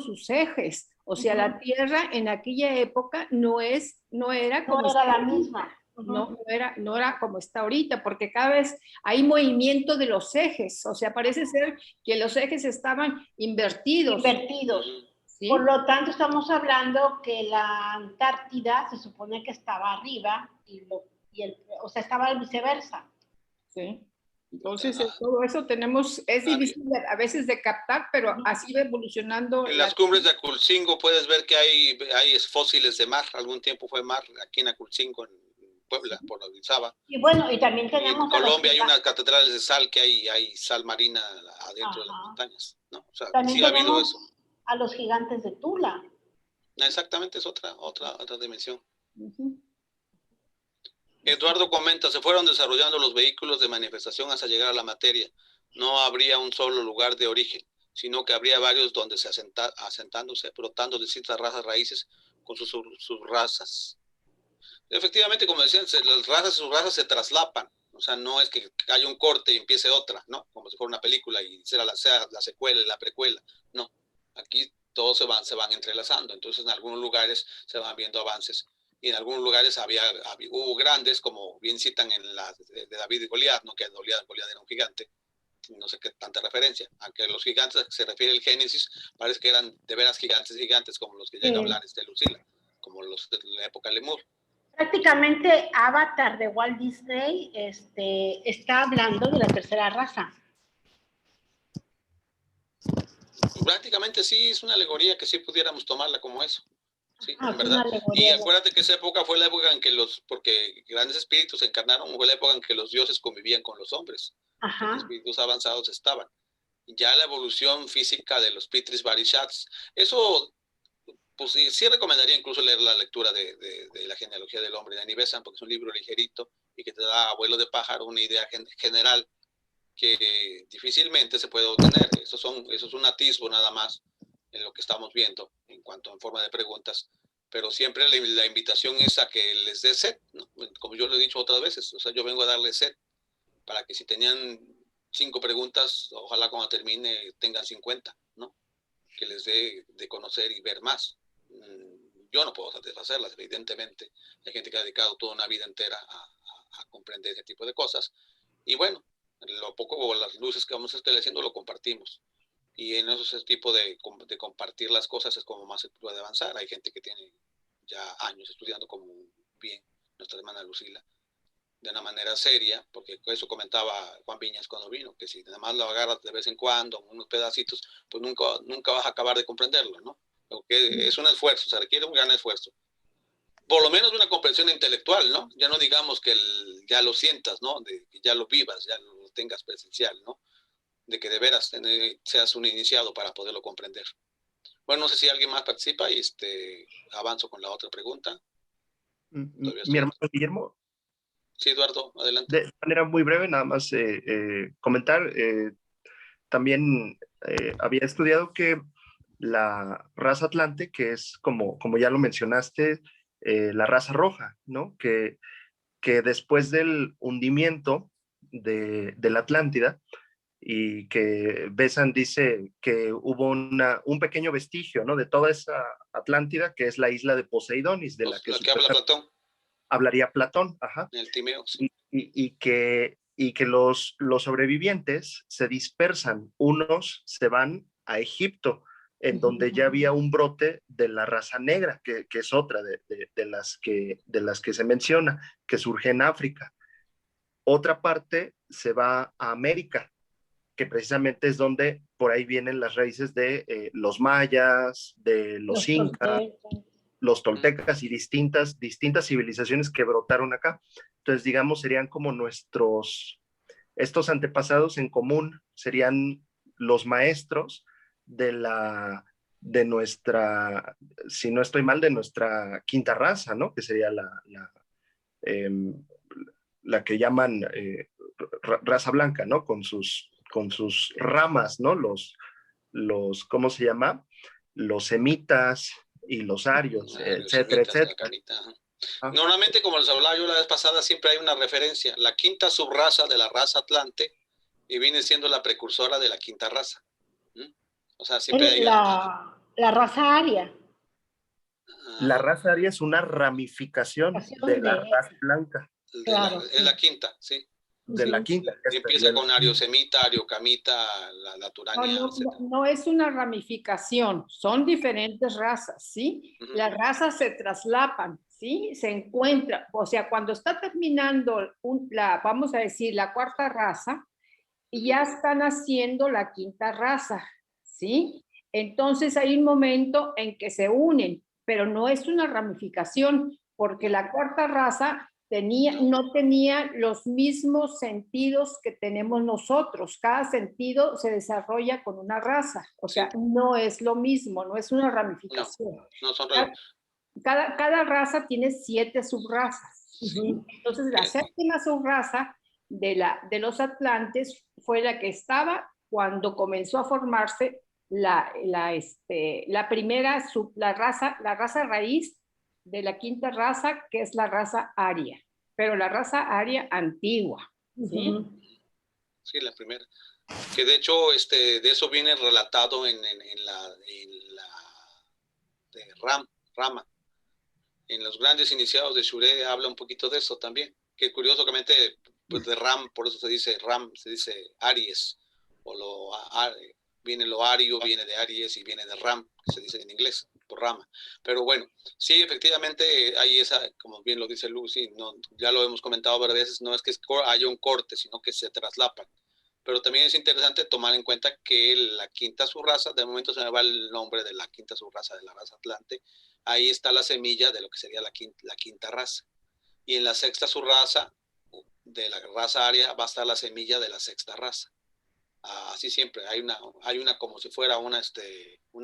sus ejes. O sea, la Tierra en aquella época no era como la misma. No era como está ahorita, porque cada vez hay movimiento de los ejes. O sea, parece ser que los ejes estaban invertidos. ¿Sí? Por lo tanto, estamos hablando que la Antártida se supone que estaba arriba o sea, estaba viceversa. Sí. Entonces, todo eso es difícil a veces de captar, pero así va evolucionando. En las cumbres de Aculcingo puedes ver que hay fósiles de mar. Algún tiempo fue mar aquí en Aculcingo, en Puebla, por la Orizaba. Y bueno, y también tenemos... En Colombia hay unas catedrales de sal que hay sal marina adentro de las montañas, ¿no? O sea, también sí ha habido eso. A los gigantes de Tula. Exactamente, es otra dimensión. Eduardo comenta, se fueron desarrollando los vehículos de manifestación hasta llegar a la materia. No habría un solo lugar de origen, sino que habría varios donde se asentándose, brotando distintas razas raíces con sus subrazas. Efectivamente, como decían, las razas y sus razas se traslapan. O sea, no es que haya un corte y empiece otra, ¿no? Como si fuera una película y sea la secuela y la precuela. No, aquí todos se van entrelazando. Entonces, en algunos lugares se van viendo avances. Y en algunos lugares hubo grandes, como bien citan en la de David y Goliat, ¿no? Que Goliat era un gigante. No sé qué tanta referencia. Aunque los gigantes a que se refiere el Génesis, parece que eran de veras gigantes, como los que llega a hablar Lucila, como los de la época Lemur. Prácticamente Avatar de Walt Disney está hablando de la tercera raza. Prácticamente sí, es una alegoría que sí pudiéramos tomarla como eso. Sí, en verdad. Y acuérdate que esa época fue la época en que porque grandes espíritus se encarnaron, fue la época en que los dioses convivían con los hombres. Los espíritus avanzados estaban. Ya la evolución física de los Pitris Barishats, eso, pues sí recomendaría incluso leer la lectura de la genealogía del hombre de Annie Besant, porque es un libro ligerito y que te da, abuelo de pájaro, una idea general que difícilmente se puede obtener. Eso es un atisbo nada más en lo que estamos viendo en forma de preguntas, pero siempre la invitación es a que les dé set, ¿no? Como yo lo he dicho otras veces, o sea, yo vengo a darles set para que si tenían 5 preguntas, ojalá cuando termine tengan 50, ¿no? Que les dé de conocer y ver más. Yo no puedo satisfacerlas, evidentemente. Hay gente que ha dedicado toda una vida entera a comprender ese tipo de cosas. Y bueno, lo poco o las luces que vamos estableciendo lo compartimos. Y en ese tipo de compartir las cosas es como más se puede avanzar. Hay gente que tiene ya años estudiando, como bien nuestra hermana Lucila, de una manera seria, porque eso comentaba Juan Viñas cuando vino, que si nada más lo agarras de vez en cuando, unos pedacitos, pues nunca vas a acabar de comprenderlo, ¿no? Porque es un esfuerzo, se requiere un gran esfuerzo. por lo menos una comprensión intelectual, ¿no? Ya no digamos que ya lo sientas, ¿no? De que ya lo vivas, ya lo tengas presencial, ¿no? De que de veras seas un iniciado para poderlo comprender. Bueno, no sé si alguien más participa y avanzo con la otra pregunta. Mi hermano Guillermo. Sí, Eduardo, adelante. De manera muy breve, nada más comentar. También había estudiado que la raza Atlante, que es como ya lo mencionaste, la raza roja, ¿no? Que después del hundimiento de la Atlántida, y que Besant dice que hubo un pequeño vestigio, ¿no? De toda esa Atlántida, que es la isla de Poseidonis, de la que habla Platón. Hablaría Platón, ajá. En el Timeo, sí. Y que los sobrevivientes se dispersan, unos se van a Egipto, en donde ya había un brote de la raza negra, que es otra de las que se menciona, que surge en África. Otra parte se va a América, que precisamente es donde por ahí vienen las raíces de los mayas, de los incas, los toltecas y distintas civilizaciones que brotaron acá. Entonces, digamos, serían como estos antepasados en común, serían los maestros de nuestra, si no estoy mal, de nuestra quinta raza, ¿no? Que sería la que llaman raza blanca, ¿no? Con sus ramas, ¿no? ¿Cómo se llama? Los semitas y los arios, etcétera, etcétera. Normalmente, como les hablaba yo la vez pasada, siempre hay una referencia, la quinta subraza de la raza Atlante, y viene siendo la precursora de la quinta raza. O sea, siempre hay la raza aria. La raza aria es una ramificación de la raza blanca. Claro, es la quinta, sí. De la quinta. Y empieza con ariosemita, ariocamita, la turania, no es una ramificación, son diferentes razas, ¿sí? Las razas se traslapan, ¿sí? Se encuentran, o sea, cuando está terminando vamos a decir, la cuarta raza, y ya están haciendo la quinta raza, ¿sí? Entonces hay un momento en que se unen, pero no es una ramificación, porque la cuarta raza no tenía los mismos sentidos que tenemos nosotros. Cada sentido se desarrolla con una raza. O sea, no es lo mismo, no es una ramificación. No son cada raza tiene 7 subrazas. Entonces, la séptima subraza de los atlantes fue la que estaba cuando comenzó a formarse la raza raíz de la quinta raza, que es la raza aria, pero la raza aria antigua. ¿Sí? Sí, la primera. Que de hecho, de eso viene relatado en la de Rama. En los grandes iniciados de Shure habla un poquito de eso también. Que curiosamente, pues de Ram, por eso se dice Aries, viene lo ario, viene de Aries y viene de Ram, que se dice en inglés, por rama. Pero bueno, sí, efectivamente hay esa, como bien lo dice Lucy, ya lo hemos comentado varias veces, no es que haya un corte, sino que se traslapan. Pero también es interesante tomar en cuenta que la quinta subraza, de momento se me va el nombre de la quinta subraza de la raza Atlante, ahí está la semilla de lo que sería la quinta raza. Y en la sexta subraza de la raza aria va a estar la semilla de la sexta raza. Así siempre, hay una como si fuera una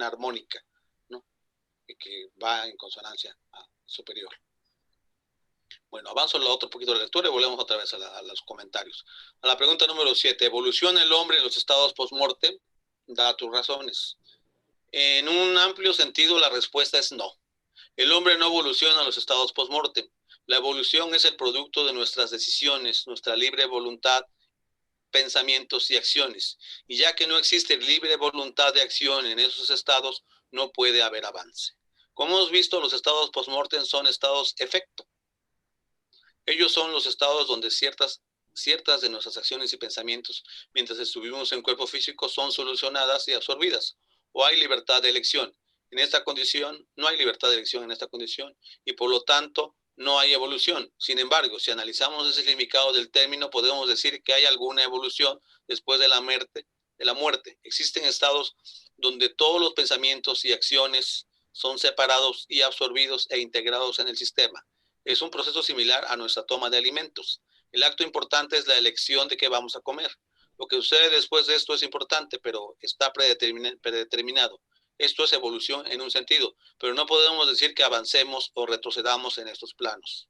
armónica, ¿no? Que va en consonancia superior. Bueno, avanzo a otro poquito de la lectura y volvemos otra vez a los comentarios. A la pregunta número 7, ¿evoluciona el hombre en los estados post-mortem? Da tus razones. En un amplio sentido, la respuesta es no. El hombre no evoluciona en los estados post-mortem. La evolución es el producto de nuestras decisiones, nuestra libre voluntad, pensamientos y acciones. Y ya que no existe libre voluntad de acción en esos estados, no puede haber avance. Como hemos visto, los estados post-mortem son estados efecto. Ellos son los estados donde ciertas de nuestras acciones y pensamientos, mientras estuvimos en cuerpo físico, son solucionadas y absorbidas. O hay libertad de elección. En esta condición, no hay libertad de elección en esta condición, y por lo tanto, no hay evolución. Sin embargo, si analizamos ese significado del término, podemos decir que hay alguna evolución después de la muerte. Existen estados donde todos los pensamientos y acciones son separados y absorbidos e integrados en el sistema. Es un proceso similar a nuestra toma de alimentos. El acto importante es la elección de qué vamos a comer. Lo que sucede después de esto es importante, pero está predeterminado. Esto es evolución en un sentido, pero no podemos decir que avancemos o retrocedamos en estos planos,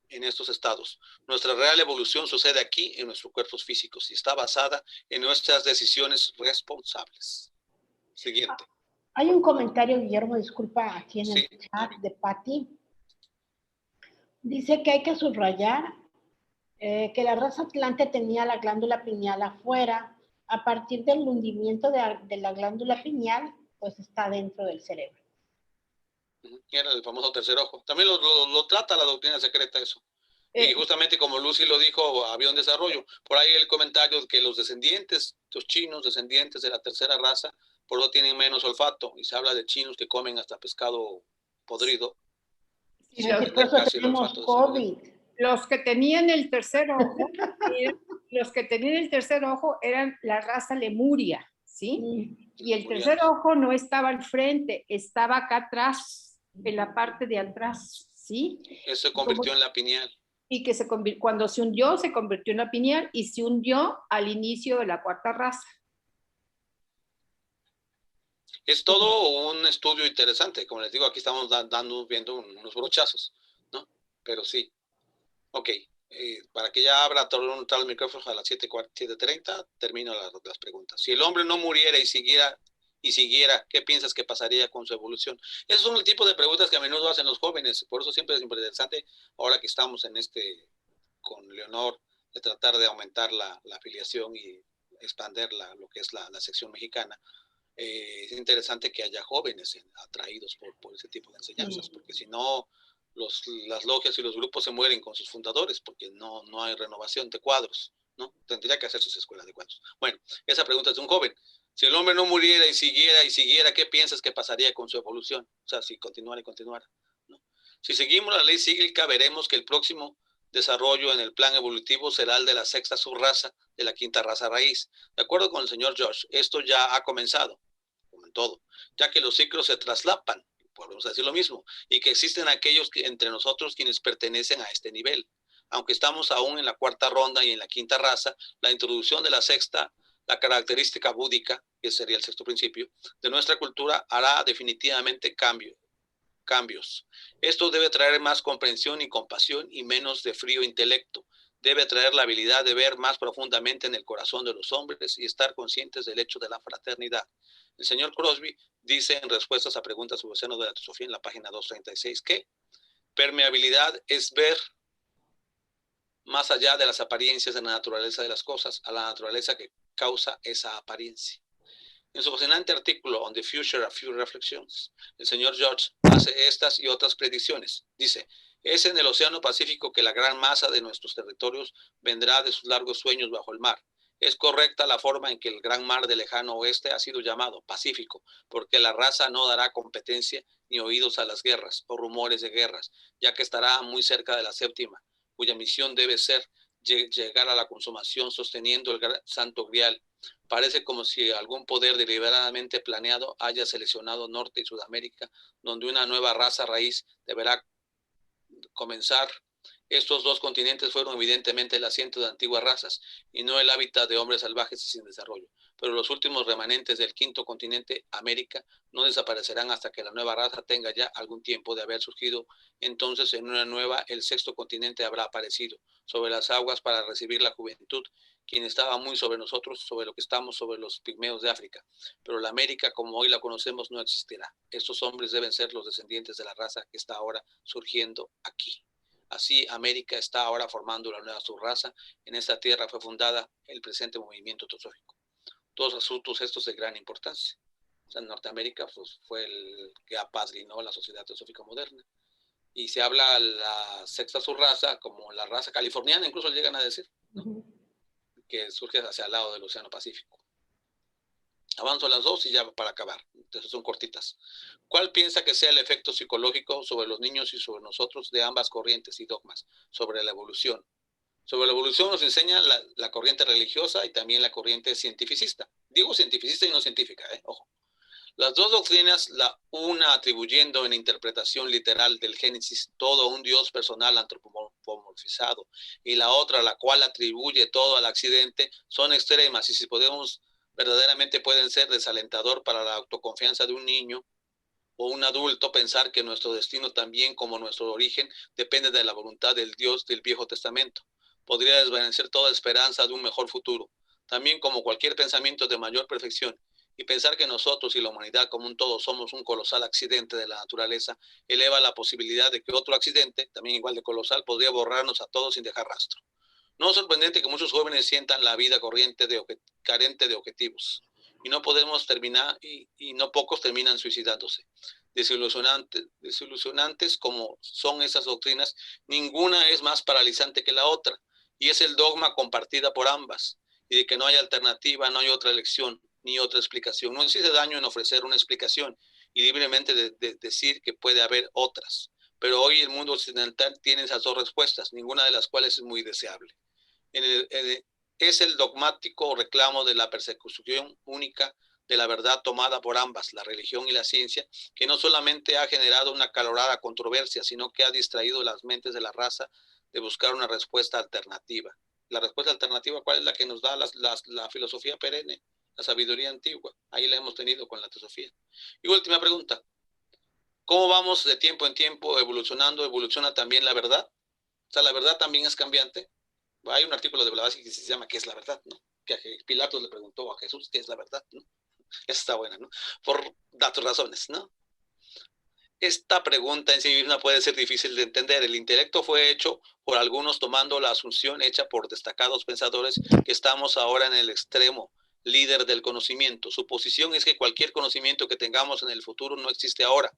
en estos estados. Nuestra real evolución sucede aquí en nuestros cuerpos físicos y está basada en nuestras decisiones responsables. Siguiente. Hay un comentario, Guillermo, disculpa, aquí en el Sí, chat de Patti. Dice que hay que subrayar que la raza atlante tenía la glándula pineal afuera. A partir del hundimiento de la glándula pineal, pues está dentro del cerebro. Era el famoso tercer ojo. También lo trata la doctrina secreta eso. Y justamente como Lucy lo dijo, había un desarrollo. Por ahí el comentario de que los descendientes, los chinos, descendientes de la tercera raza, por eso tienen menos olfato. Y se habla de chinos que comen hasta pescado podrido. Y Por eso tenemos COVID. Los que tenían el tercer ojo, eran la raza lemuria, ¿sí? Y el tercer ojo no estaba al frente, estaba acá atrás, en la parte de atrás, ¿sí? Eso se convirtió en la pineal. Y que cuando se hundió, se convirtió en la pineal y se hundió al inicio de la cuarta raza. Es todo un estudio interesante. Como les digo, aquí estamos viendo unos brochazos, ¿no? Pero sí. Ok. Para que ya abra todo el micrófono a las 7:30, termino las preguntas. Si el hombre no muriera y siguiera, ¿qué piensas que pasaría con su evolución? Esos son el tipo de preguntas que a menudo hacen los jóvenes. Por eso siempre es interesante, ahora que estamos con Leonor, de tratar de aumentar la afiliación y expandir lo que es la sección mexicana. Es interesante que haya jóvenes atraídos por ese tipo de enseñanzas, porque si no, las logias y los grupos se mueren con sus fundadores, porque no hay renovación de cuadros, ¿no? Tendría que hacer sus escuelas de cuadros. Bueno, esa pregunta es de un joven. Si el hombre no muriera y siguiera, ¿qué piensas que pasaría con su evolución? O sea, si continuara, ¿no? Si seguimos la ley cíclica, veremos que el próximo desarrollo en el plan evolutivo será el de la sexta subraza de la quinta raza raíz. De acuerdo con el señor Josh, esto ya ha comenzado, como en todo, ya que los ciclos se traslapan, podemos decir lo mismo, y que existen aquellos entre nosotros quienes pertenecen a este nivel. Aunque estamos aún en la cuarta ronda y en la quinta raza, la introducción de la sexta, la característica búdica, que sería el sexto principio, de nuestra cultura hará definitivamente cambios. Esto debe traer más comprensión y compasión y menos de frío intelecto. Debe traer la habilidad de ver más profundamente en el corazón de los hombres y estar conscientes del hecho de la fraternidad. El señor Crosby dice en respuestas a preguntas sobre el seno de la teosofía en la página 236 que permeabilidad es ver más allá de las apariencias de la naturaleza de las cosas, a la naturaleza que causa esa apariencia. En su fascinante artículo On the Future, A Few Reflections, el señor George hace estas y otras predicciones. Dice, es en el Océano Pacífico que la gran masa de nuestros territorios vendrá de sus largos sueños bajo el mar. Es correcta la forma en que el gran mar del lejano oeste ha sido llamado Pacífico, porque la raza no dará competencia ni oídos a las guerras o rumores de guerras, ya que estará muy cerca de la séptima, cuya misión debe ser llegar a la consumación sosteniendo el santo grial. Parece como si algún poder deliberadamente planeado haya seleccionado Norte y Sudamérica, donde una nueva raza raíz deberá comenzar. Estos dos continentes fueron evidentemente el asiento de antiguas razas y no el hábitat de hombres salvajes y sin desarrollo. Pero los últimos remanentes del quinto continente, América, no desaparecerán hasta que la nueva raza tenga ya algún tiempo de haber surgido. Entonces, en una nueva, el sexto continente habrá aparecido sobre las aguas para recibir la juventud, quien estaba muy sobre nosotros, sobre lo que estamos, sobre los pigmeos de África. Pero la América, como hoy la conocemos, no existirá. Estos hombres deben ser los descendientes de la raza que está ahora surgiendo aquí. Así, América está ahora formando la nueva subraza. En esta tierra fue fundada el presente movimiento teosófico. Todos asuntos estos de gran importancia. O sea, Norteamérica pues, fue el que apadrinó la sociedad teosófica moderna. Y se habla la sexta subraza como la raza californiana, incluso llegan a decir, ¿no? Que surge hacia el lado del Océano Pacífico. Avanzo a las dos y ya para acabar. Entonces son cortitas. ¿Cuál piensa que sea el efecto psicológico sobre los niños y sobre nosotros de ambas corrientes y dogmas sobre la evolución? Sobre la evolución nos enseña la corriente religiosa y también la corriente cientificista. Digo cientificista y no científica, ojo. Las dos doctrinas, la una atribuyendo en interpretación literal del Génesis todo a un Dios personal antropomorfizado y la otra, la cual atribuye todo al accidente, son extremas y si podemos, verdaderamente pueden ser desalentador para la autoconfianza de un niño o un adulto pensar que nuestro destino también como nuestro origen depende de la voluntad del Dios del Viejo Testamento. Podría desvanecer toda esperanza de un mejor futuro, también como cualquier pensamiento de mayor perfección. Y pensar que nosotros y la humanidad como un todo somos un colosal accidente de la naturaleza eleva la posibilidad de que otro accidente, también igual de colosal, podría borrarnos a todos sin dejar rastro. No es sorprendente que muchos jóvenes sientan la vida carente de objetivos y no podemos terminar y no pocos terminan suicidándose. Desilusionantes como son esas doctrinas, ninguna es más paralizante que la otra y es el dogma compartida por ambas y de que no hay alternativa, no hay otra elección ni otra explicación. No existe daño en ofrecer una explicación y libremente de decir que puede haber otras. Pero hoy el mundo occidental tiene esas dos respuestas, ninguna de las cuales es muy deseable. Es el dogmático reclamo de la persecución única de la verdad tomada por ambas, la religión y la ciencia, que no solamente ha generado una acalorada controversia, sino que ha distraído las mentes de la raza de buscar una respuesta alternativa. La respuesta alternativa, ¿cuál es la que nos da la filosofía perenne? La sabiduría antigua. Ahí la hemos tenido con la teosofía. Y última pregunta. ¿Cómo vamos de tiempo en tiempo evolucionando? ¿Evoluciona también la verdad? O sea, ¿la verdad también es cambiante? Hay un artículo de Blavatsky que se llama ¿qué es la verdad? ¿No? Que Pilatos le preguntó a Jesús ¿qué es la verdad? ¿No? Esa está buena, ¿no? Por datos razones, ¿no? Esta pregunta en sí misma puede ser difícil de entender. El intelecto fue hecho por algunos tomando la asunción hecha por destacados pensadores que estamos ahora en el extremo líder del conocimiento. Su posición es que cualquier conocimiento que tengamos en el futuro no existe ahora.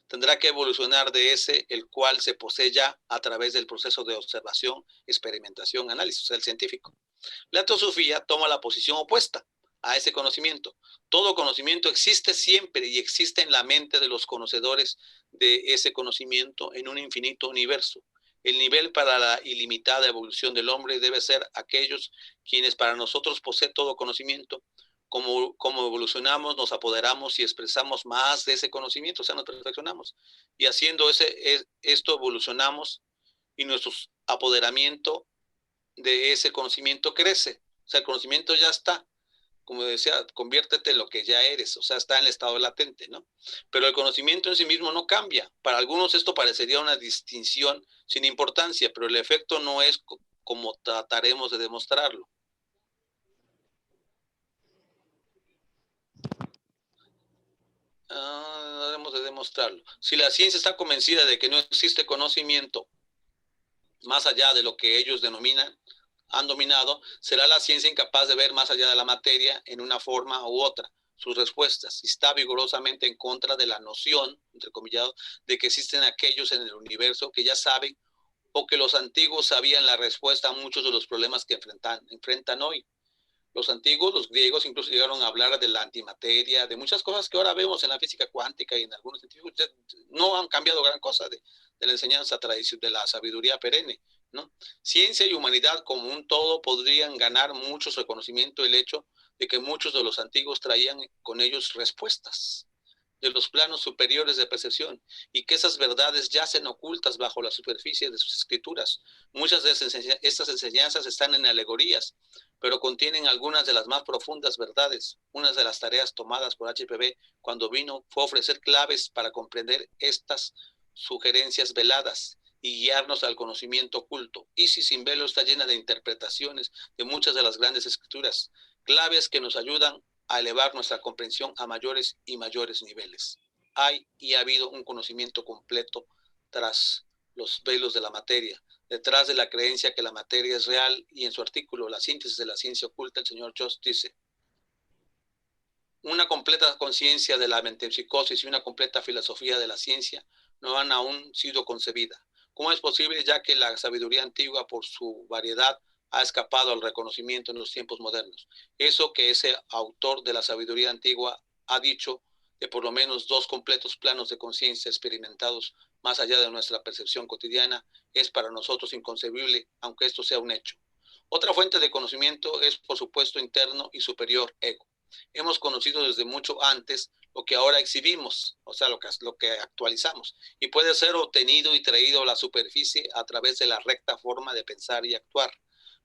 Tendrá que evolucionar de ese, el cual se posee ya a través del proceso de observación, experimentación, análisis, o sea, el científico. La teosofía toma la posición opuesta a ese conocimiento. Todo conocimiento existe siempre y existe en la mente de los conocedores de ese conocimiento en un infinito universo. El nivel para la ilimitada evolución del hombre debe ser aquellos quienes para nosotros poseen todo conocimiento. Como evolucionamos, nos apoderamos y expresamos más de ese conocimiento, o sea, nos perfeccionamos. Y haciendo esto evolucionamos y nuestro apoderamiento de ese conocimiento crece. O sea, el conocimiento ya está. Como decía, conviértete en lo que ya eres, o sea, está en el estado latente, ¿no? Pero el conocimiento en sí mismo no cambia. Para algunos esto parecería una distinción sin importancia, pero el efecto no es como trataremos de demostrarlo. Trataremos de demostrarlo. Si la ciencia está convencida de que no existe conocimiento más allá de lo que ellos han dominado, será la ciencia incapaz de ver más allá de la materia en una forma u otra sus respuestas. Está vigorosamente en contra de la noción, entrecomillado, de que existen aquellos en el universo que ya saben o que los antiguos sabían la respuesta a muchos de los problemas que enfrentan hoy. Los antiguos, los griegos, incluso llegaron a hablar de la antimateria, de muchas cosas que ahora vemos en la física cuántica y en algunos científicos. No han cambiado gran cosa de la enseñanza tradicional, de la sabiduría perenne, ¿no? Ciencia y humanidad como un todo podrían ganar mucho reconocimiento el hecho de que muchos de los antiguos traían con ellos respuestas de los planos superiores de percepción y que esas verdades yacen ocultas bajo la superficie de sus escrituras. Muchas de estas enseñanzas están en alegorías, pero contienen algunas de las más profundas verdades. Una de las tareas tomadas por HPB cuando vino fue ofrecer claves para comprender estas sugerencias veladas y guiarnos al conocimiento oculto. Isis sin velo está llena de interpretaciones de muchas de las grandes escrituras, claves que nos ayudan a elevar nuestra comprensión a mayores y mayores niveles. Hay y ha habido un conocimiento completo tras los velos de la materia, detrás de la creencia que la materia es real, y en su artículo La síntesis de la ciencia oculta, el señor Jost dice: una completa conciencia de la metempsicosis y una completa filosofía de la ciencia no han aún sido concebidas. ¿Cómo es posible, ya que la sabiduría antigua, por su variedad, ha escapado al reconocimiento en los tiempos modernos? Eso que ese autor de la sabiduría antigua ha dicho de por lo menos dos completos planos de conciencia experimentados más allá de nuestra percepción cotidiana es para nosotros inconcebible, aunque esto sea un hecho. Otra fuente de conocimiento es, por supuesto, interno y superior ego. Hemos conocido desde mucho antes lo que ahora exhibimos, o sea, lo que actualizamos, y puede ser obtenido y traído a la superficie a través de la recta forma de pensar y actuar.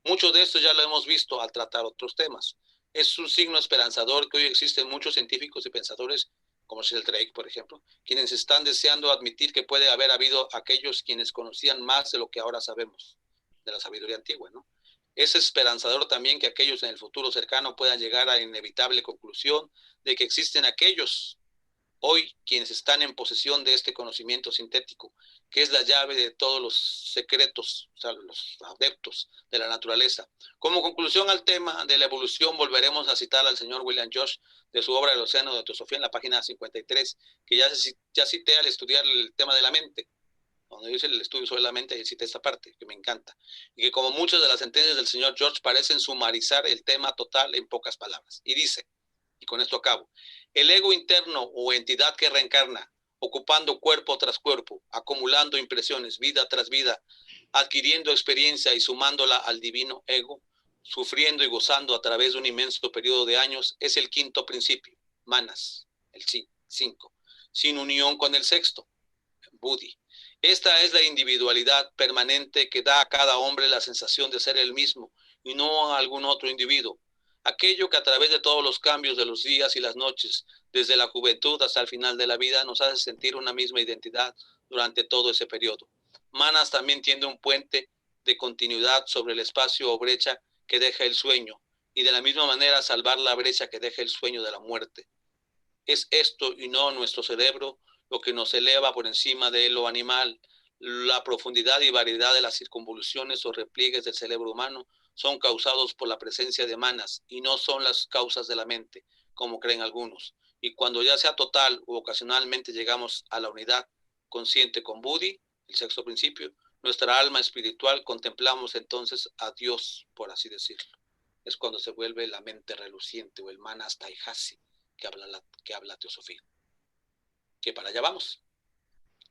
Mucho de esto ya lo hemos visto al tratar otros temas. Es un signo esperanzador que hoy existen muchos científicos y pensadores, como Sheldrake, por ejemplo, quienes están deseando admitir que puede haber habido aquellos quienes conocían más de lo que ahora sabemos de la sabiduría antigua, ¿no? Es esperanzador también que aquellos en el futuro cercano puedan llegar a la inevitable conclusión de que existen aquellos hoy quienes están en posesión de este conocimiento sintético, que es la llave de todos los secretos, o sea, los adeptos de la naturaleza. Como conclusión al tema de la evolución, volveremos a citar al señor William Josh de su obra El océano de Teosofía en la página 53, que ya cité al estudiar el tema de la mente. Cuando yo hice el estudio sobre la mente, cité esta parte, que me encanta. Y que como muchas de las sentencias del señor George parecen sumarizar el tema total en pocas palabras. Y dice, y con esto acabo, el ego interno o entidad que reencarna, ocupando cuerpo tras cuerpo, acumulando impresiones vida tras vida, adquiriendo experiencia y sumándola al divino ego, sufriendo y gozando a través de un inmenso periodo de años, es el quinto principio, manas, el 5, sin unión con el sexto, buddhi. Esta es la individualidad permanente que da a cada hombre la sensación de ser el mismo y no a algún otro individuo. Aquello que a través de todos los cambios de los días y las noches, desde la juventud hasta el final de la vida, nos hace sentir una misma identidad durante todo ese periodo. Manas también tiende un puente de continuidad sobre el espacio o brecha que deja el sueño y de la misma manera salvar la brecha que deja el sueño de la muerte. Es esto y no nuestro cerebro lo que nos eleva por encima de lo animal. La profundidad y variedad de las circunvoluciones o repliegues del cerebro humano son causados por la presencia de manas y no son las causas de la mente, como creen algunos. Y cuando ya sea total o ocasionalmente llegamos a la unidad consciente con Buddhi, el sexto principio, nuestra alma espiritual contemplamos entonces a Dios, por así decirlo. Es cuando se vuelve la mente reluciente o el manas taihasi que habla Teosofía. Que para allá vamos.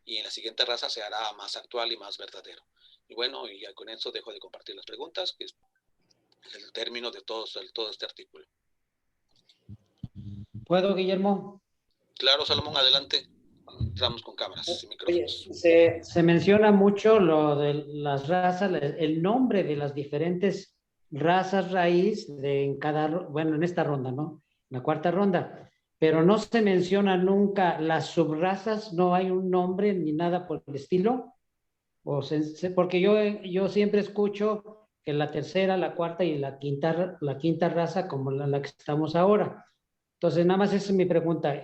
Y en la siguiente raza se hará más actual y más verdadero. Y bueno, y con eso dejo de compartir las preguntas, que es el término de todo este artículo. ¿Puedo, Guillermo? Claro, Salomón, adelante. Entramos con cámaras y micrófonos. Se menciona mucho lo de las razas, el nombre de las diferentes razas raíz en esta ronda, ¿no? La cuarta ronda. Pero no se menciona nunca las subrrazas, no hay un nombre ni nada por el estilo. Porque yo siempre escucho que la tercera, la cuarta y la quinta raza como la que estamos ahora. Entonces, nada más esa es mi pregunta.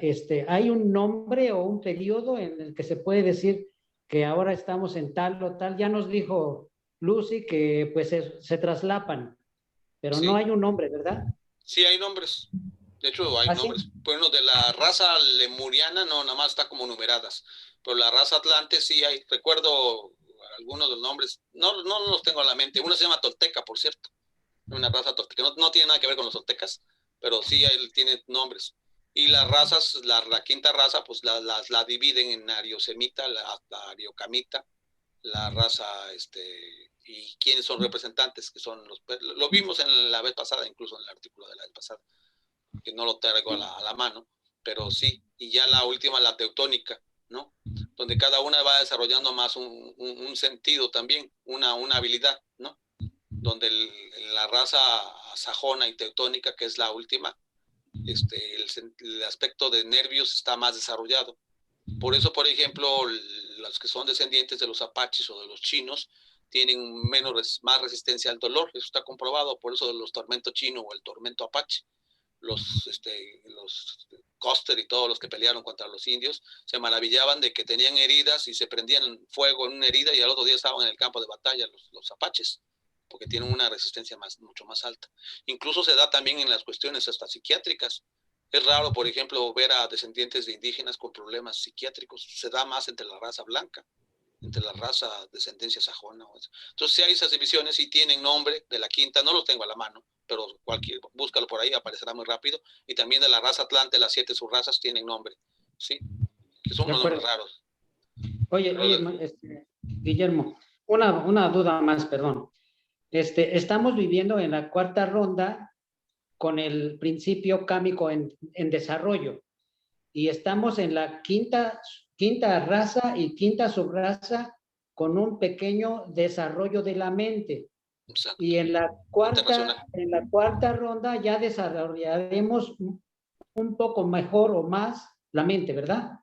¿Hay un nombre o un periodo en el que se puede decir que ahora estamos en tal o tal? Ya nos dijo Lucy que pues se traslapan, pero sí. No hay un nombre, ¿verdad? Sí, hay nombres. De hecho, hay nombres. ¿Sí? Bueno, de la raza lemuriana no, nada más está como numeradas. Pero la raza atlante sí hay. Recuerdo algunos de los nombres. No los tengo en la mente. Uno se llama tolteca, por cierto. Una raza tolteca. No tiene nada que ver con los toltecas, pero sí tiene nombres. Y las razas, la quinta raza, pues la dividen en ariosemita, la ariocamita, la raza, y quiénes son representantes, que son lo vimos en la vez pasada, incluso en el artículo de la vez pasada, que no lo traigo a la mano, pero sí, y ya la última, la teutónica, ¿no? Donde cada una va desarrollando más un sentido también, una habilidad, ¿no? Donde la raza sajona y teutónica, que es la última, el aspecto de nervios está más desarrollado. Por eso, por ejemplo, los que son descendientes de los apaches o de los chinos tienen más resistencia al dolor. Eso está comprobado, por eso los tormentos chinos o el tormento apache. Los Custer y todos los que pelearon contra los indios se maravillaban de que tenían heridas y se prendían fuego en una herida y al otro día estaban en el campo de batalla los apaches, porque tienen una resistencia mucho más alta. Incluso se da también en las cuestiones hasta psiquiátricas. Es raro, por ejemplo, ver a descendientes de indígenas con problemas psiquiátricos. Se da más entre la raza blanca, entre la raza descendencia sajona. Entonces, si hay esas divisiones y tienen nombre de la quinta, no los tengo a la mano, pero búscalo por ahí, aparecerá muy rápido. Y también de la raza atlante, las 7 subrazas tienen nombre, ¿sí? Que son unos nombres raros. Oye, Guillermo, una duda más, perdón. Estamos viviendo en la cuarta ronda con el principio cámico en desarrollo. y estamos en la quinta raza y quinta subraza con un pequeño desarrollo de la mente. Exacto. Y en la cuarta ronda ya desarrollaremos un poco mejor o más la mente, ¿verdad?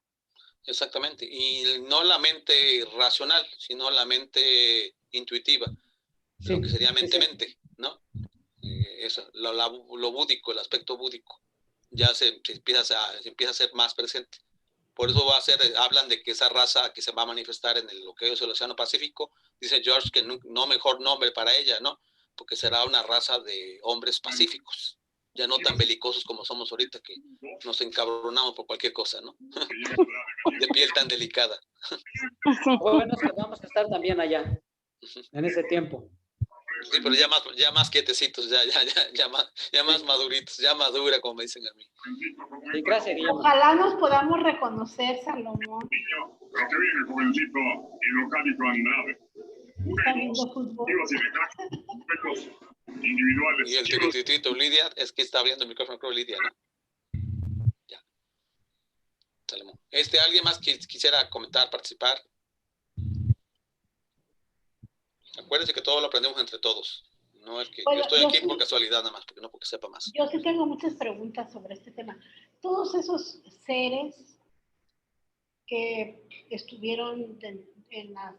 Exactamente. Y no la mente racional, sino la mente intuitiva, Sí, lo que sería sí. mente-mente, ¿no? Eso, lo búdico, el aspecto búdico, ya se empieza a ser más presente. Por eso hablan de que esa raza que se va a manifestar en lo que es el Océano Pacífico, dice George que no mejor nombre para ella, ¿no? Porque será una raza de hombres pacíficos, ya no tan belicosos como somos ahorita, que nos encabronamos por cualquier cosa, ¿no? De piel tan delicada. Bueno, es que vamos a estar también allá, en ese tiempo. Sí, pero ya más quietecitos, ya más maduritos, ya madura, como me dicen a mí. Sí, gracias, Guillermo. Ojalá nos podamos reconocer, Salomón. Lo que viene, jovencito, y locálico Andrade. Está viendo fútbol. Individuales. Y el tiritito, Lidia, es que está abriendo el micrófono, creo, Lidia, ¿no? Ya. Salomón. ¿Alguien más que quisiera comentar, participar? Acuérdense que todo lo aprendemos entre todos. No es que Bueno, yo estoy aquí sí, por casualidad nada más, porque no porque sepa más. yo sí tengo muchas preguntas sobre este tema. Todos esos seres que estuvieron en las...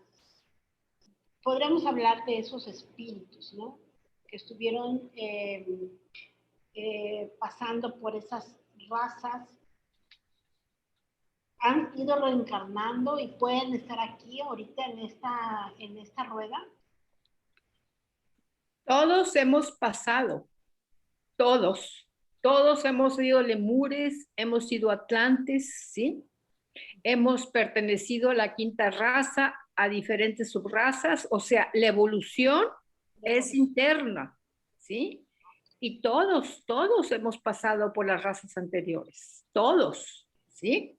Podríamos hablar de esos espíritus, ¿no? Que estuvieron pasando por esas razas, han ido reencarnando y pueden estar aquí ahorita en esta rueda. Todos hemos pasado, todos hemos sido lemures, hemos sido atlantes, ¿sí? Hemos pertenecido a la quinta raza, a diferentes subrazas, o sea, la evolución es interna, ¿sí? Y todos hemos pasado por las razas anteriores, todos, ¿sí?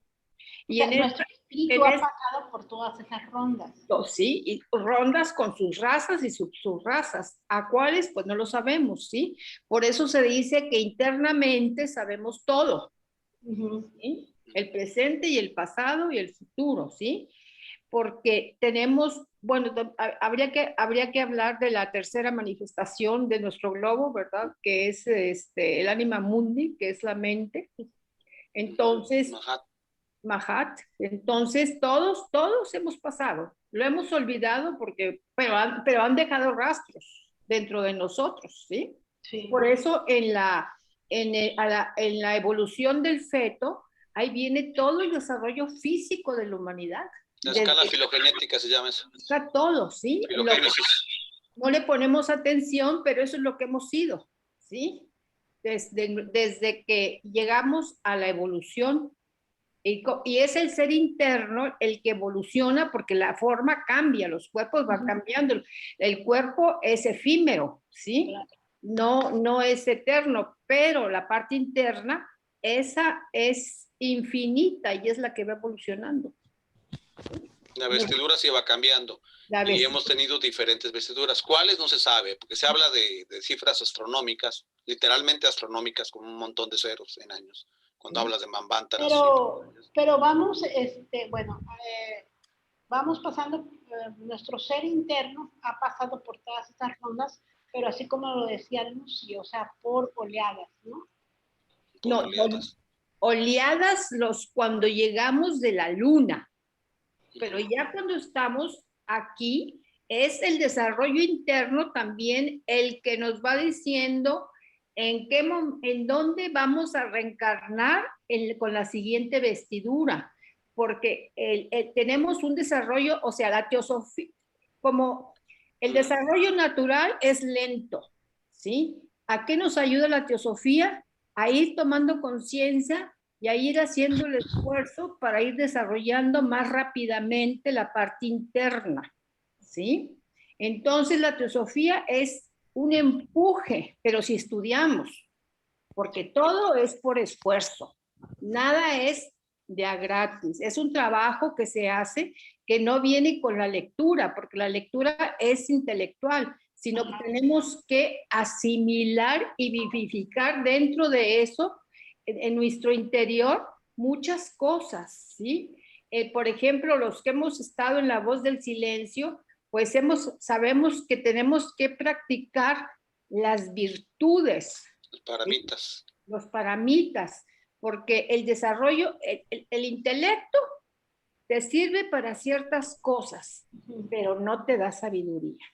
Y o sea, nuestro espíritu ha pasado por todas esas rondas. Sí, y rondas con sus razas y sus subrazas. ¿A cuáles? Pues no lo sabemos, ¿sí? Por eso se dice que internamente sabemos todo, ¿sí? El presente y el pasado y el futuro, ¿sí? Porque tenemos, bueno, habría que hablar de la tercera manifestación de nuestro globo, ¿verdad? Que es el anima mundi, que es la mente. Entonces, Mahat. Entonces, todos hemos pasado. Lo hemos olvidado pero han dejado rastros dentro de nosotros, ¿sí? Sí. Por eso en la evolución del feto, ahí viene todo el desarrollo físico de la humanidad. La escala filogenética se llama eso. Está todo, ¿sí? No le ponemos atención, pero eso es lo que hemos sido, ¿sí? Desde que llegamos a la evolución. Y es el ser interno el que evoluciona porque la forma cambia, los cuerpos van cambiando. El cuerpo es efímero, ¿sí? No es eterno, pero la parte interna, esa es infinita y es la que va evolucionando. La vestidura sí va cambiando y hemos tenido diferentes vestiduras. ¿Cuáles? No se sabe, porque se habla de cifras astronómicas, literalmente astronómicas, con un montón de ceros en años. Cuando hablas de Manvántaras. Pero vamos, vamos pasando, nuestro ser interno ha pasado por todas estas rondas, pero así como lo decía Lucy, o sea, por oleadas, ¿no? No, oleadas cuando llegamos de la luna, pero ya cuando estamos aquí, es el desarrollo interno también el que nos va diciendo en dónde vamos a reencarnar con la siguiente vestidura, porque tenemos un desarrollo, o sea, la teosofía, como el desarrollo natural es lento, ¿sí? ¿A qué nos ayuda la teosofía? A ir tomando conciencia y a ir haciendo el esfuerzo para ir desarrollando más rápidamente la parte interna, ¿sí? Entonces la teosofía es un empuje, pero si estudiamos, porque todo es por esfuerzo, nada es de a gratis, es un trabajo que se hace que no viene con la lectura, porque la lectura es intelectual, sino que tenemos que asimilar y vivificar dentro de eso, en nuestro interior, muchas cosas, ¿sí? Por ejemplo, los que hemos estado en la voz del silencio, pues sabemos que tenemos que practicar las virtudes. Los paramitas. ¿Sí? Los paramitas, porque el desarrollo, el intelecto te sirve para ciertas cosas, pero no te da sabiduría.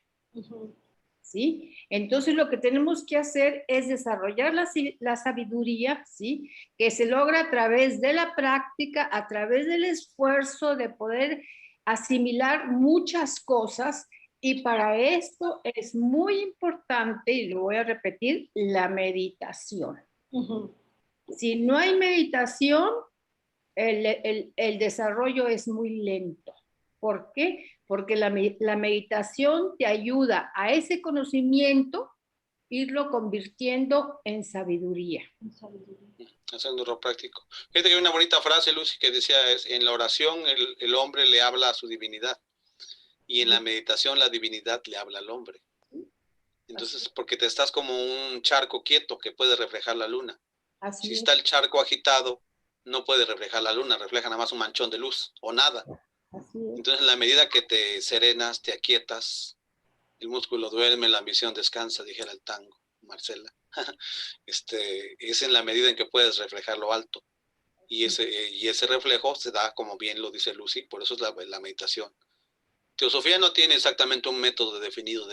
¿Sí? Entonces lo que tenemos que hacer es desarrollar la sabiduría, ¿sí? Que se logra a través de la práctica, a través del esfuerzo de poder asimilar muchas cosas, y para esto es muy importante, y lo voy a repetir, la meditación. Si no hay meditación, el desarrollo es muy lento. ¿Por qué? Porque la meditación te ayuda a ese conocimiento irlo convirtiendo en sabiduría. Haciéndolo práctico. Fíjate que hay una bonita frase, Lucy, que decía, en la oración el hombre le habla a su divinidad, y en la meditación la divinidad le habla al hombre. Entonces, porque te estás como un charco quieto que puede reflejar la luna. Si está el charco agitado, no puede reflejar la luna, refleja nada más un manchón de luz o nada. Entonces, en la medida que te serenas, te aquietas, el músculo duerme, la ambición descansa, dijera el tango, Marcela. Es en la medida en que puedes reflejar lo alto. Y ese reflejo se da, como bien lo dice Lucy, por eso es la meditación. Teosofía no tiene exactamente un método definido,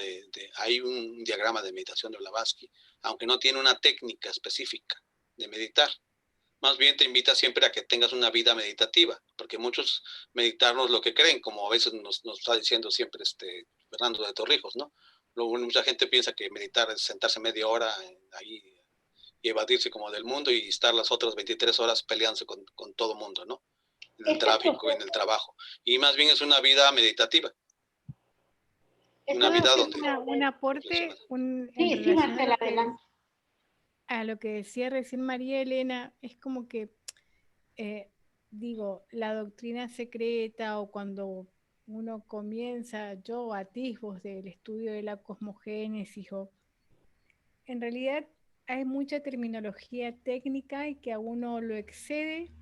hay un diagrama de meditación de Blavatsky, aunque no tiene una técnica específica de meditar. Más bien te invita siempre a que tengas una vida meditativa, porque muchos meditarnos lo que creen, como a veces nos está diciendo siempre Fernando de Torrijos, ¿no? Mucha gente piensa que meditar es sentarse media hora ahí y evadirse como del mundo y estar las otras 23 horas peleándose con todo mundo, ¿no? En el tráfico, en el trabajo. Y más bien es una vida meditativa. Una vida donde... Un aporte, sí, Marcela, adelante. A lo que decía recién María Elena, es como que, digo, la doctrina secreta, o cuando uno comienza, yo atisbos del estudio de la cosmogénesis, en realidad hay mucha terminología técnica y que a uno lo excede,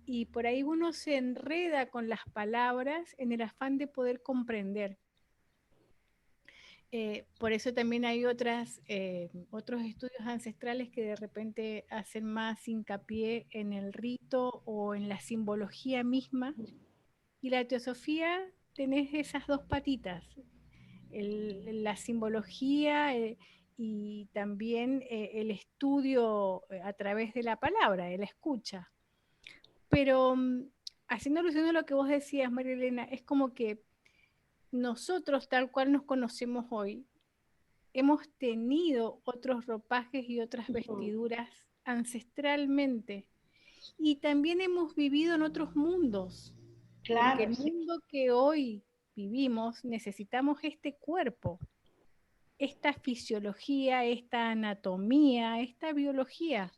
y por ahí uno se enreda con las palabras en el afán de poder comprender. Por eso también hay otros estudios ancestrales que de repente hacen más hincapié en el rito o en la simbología misma, y la teosofía tenés esas dos patitas, la simbología y también el estudio a través de la palabra, de la escucha. Pero haciendo alusión a lo que vos decías, María Elena, es como que nosotros, tal cual nos conocemos hoy, hemos tenido otros ropajes y otras vestiduras ancestralmente, y también hemos vivido en otros mundos. Claro, porque el mundo que hoy vivimos, necesitamos este cuerpo, esta fisiología, esta anatomía, esta biología,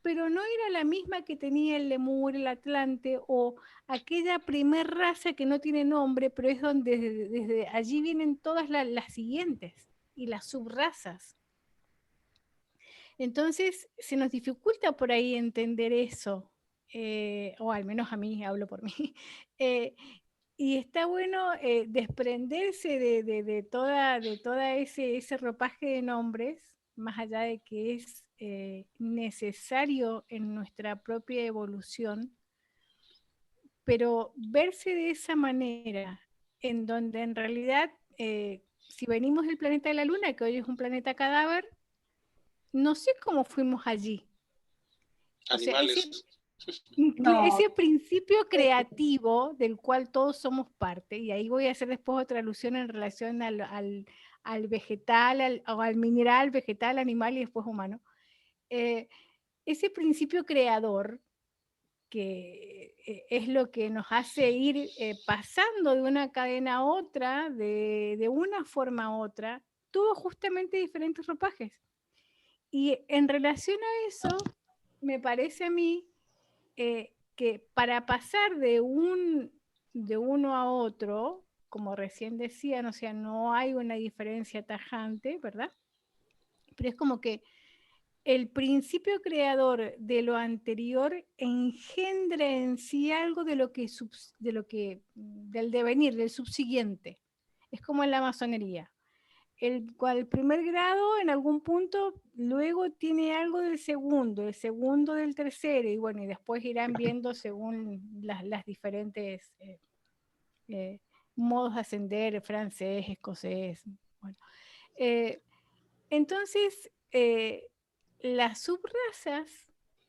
pero no era la misma que tenía el lemur, el atlante, o aquella primer raza que no tiene nombre, pero es donde desde allí vienen todas las siguientes y las subrazas. Entonces se nos dificulta por ahí entender eso, o al menos a mí, hablo por mí. Y está bueno desprenderse de toda ese ropaje de nombres, más allá de que es necesario en nuestra propia evolución, pero verse de esa manera, en donde en realidad, si venimos del planeta de la Luna, que hoy es un planeta cadáver, no sé cómo fuimos allí. Animales. O sea, ese principio creativo del cual todos somos parte, y ahí voy a hacer después otra alusión en relación al vegetal, o al mineral, vegetal, animal y después humano. Ese principio creador, que es lo que nos hace ir pasando de una cadena a otra, de una forma a otra, tuvo justamente diferentes ropajes. Y en relación a eso, me parece a mí que para pasar de uno a otro, como recién decían, o sea, no hay una diferencia tajante, ¿verdad? Pero es como que el principio creador de lo anterior engendra en sí algo de lo que, del devenir, del subsiguiente. Es como en la masonería. El primer grado en algún punto luego tiene algo del segundo, el segundo del tercero, y bueno, y después irán viendo según las diferentes modos de ascender, francés, escocés. Bueno. Entonces, las subrazas,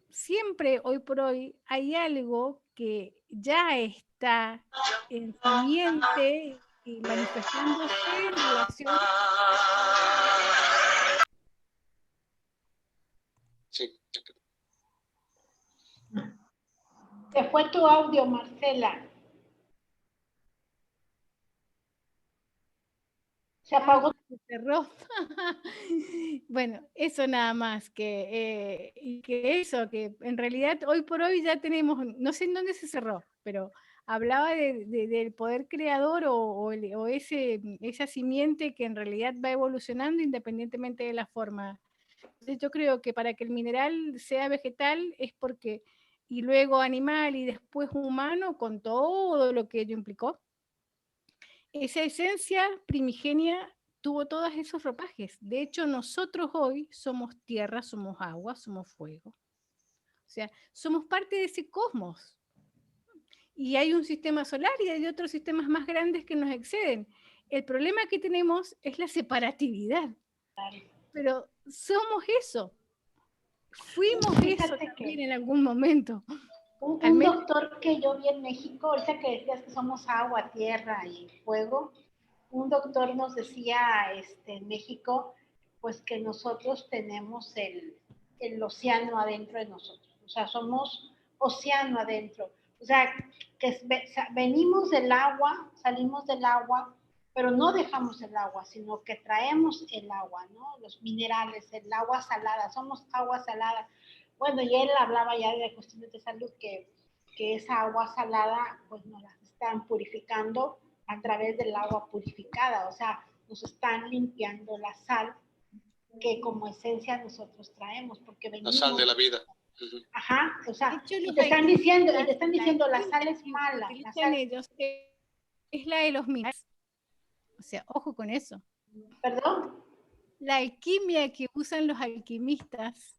siempre hoy por hoy hay algo que ya está en simiente y manifestándose en relación. Sí. Se fue tu audio, Marcela. Se apagó. Se cerró. Bueno, eso nada más, y que eso, que en realidad hoy por hoy ya tenemos, no sé en dónde se cerró, pero hablaba del poder creador o esa simiente que en realidad va evolucionando independientemente de la forma. Entonces yo creo que para que el mineral sea vegetal es porque, y luego animal y después humano, con todo lo que ello implicó, esa esencia primigenia tuvo todos esos ropajes. De hecho, nosotros hoy somos tierra, somos agua, somos fuego. O sea, somos parte de ese cosmos. Y hay un sistema solar y hay otros sistemas más grandes que nos exceden. El problema que tenemos es la separatividad. Pero somos eso. Fuimos eso también en algún momento. Un doctor que yo vi en México, ahorita que decías que somos agua, tierra y fuego, un doctor nos decía en México, pues que nosotros tenemos el océano adentro de nosotros, o sea, somos océano adentro, o sea, que venimos del agua, salimos del agua, pero no dejamos el agua, sino que traemos el agua, ¿no? Los minerales, el agua salada, somos agua salada. Bueno, y él hablaba ya de cuestiones de salud, que esa agua salada, pues nos la están purificando a través del agua purificada, o sea, nos están limpiando la sal que como esencia nosotros traemos, porque venimos... La sal de la vida. Ajá, o sea, y te están diciendo, la sal es mala. La sal... ellos es la de los minerales. O sea, ojo con eso. ¿Perdón? La alquimia que usan los alquimistas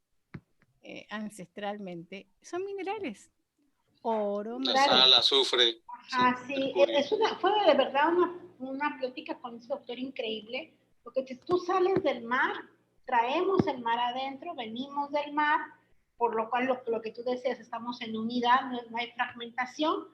ancestralmente son minerales. Oro, la sal, azufre. Ajá, sí, fue de verdad una plática con ese doctor increíble, porque si tú sales del mar, traemos el mar adentro, venimos del mar, por lo cual lo que tú decías, estamos en unidad, no hay fragmentación,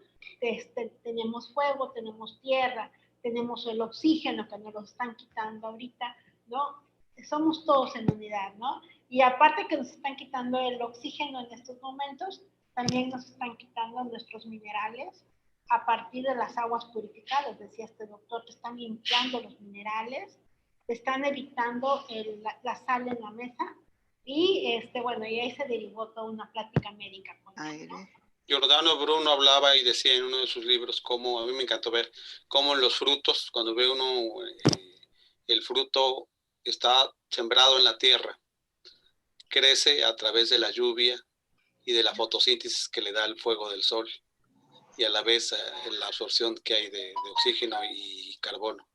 tenemos fuego, tenemos tierra, tenemos el oxígeno que nos lo están quitando ahorita, ¿no? Somos todos en unidad, ¿no? Y aparte que nos están quitando el oxígeno en estos momentos, también nos están quitando nuestros minerales a partir de las aguas purificadas, decía este doctor, te están limpiando los minerales, te están evitando la sal en la mesa, y bueno, y ahí se derivó toda una plática médica con él, ¿no? Giordano Bruno hablaba y decía en uno de sus libros cómo, a mí me encantó ver cómo los frutos, cuando ve uno el fruto está sembrado en la tierra, crece a través de la lluvia y de la fotosíntesis que le da el fuego del sol, y a la vez la absorción que hay de oxígeno y carbono.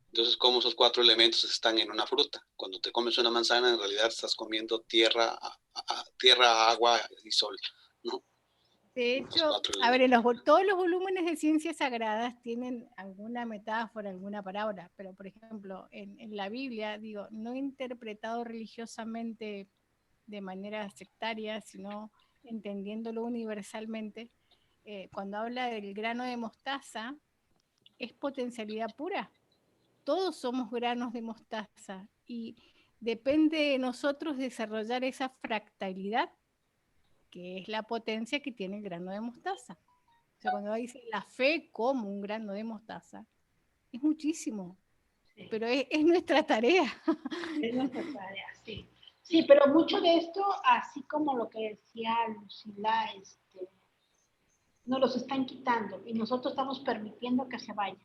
Entonces, como esos cuatro elementos están en una fruta. Cuando te comes una manzana, en realidad estás comiendo tierra, agua y sol, ¿no? De hecho, a ver, todos los volúmenes de ciencias sagradas tienen alguna metáfora, alguna parábola, pero por ejemplo, en la Biblia, digo, no interpretado religiosamente de manera sectaria, sino entendiéndolo universalmente, cuando habla del grano de mostaza, es potencialidad pura. Todos somos granos de mostaza y depende de nosotros desarrollar esa fractalidad, que es la potencia que tiene el grano de mostaza. O sea, cuando dice la fe como un grano de mostaza, es muchísimo, sí. Pero es nuestra tarea. Es nuestra tarea, sí. Sí, pero mucho de esto, así como lo que decía Lucila, nos los están quitando y nosotros estamos permitiendo que se vayan.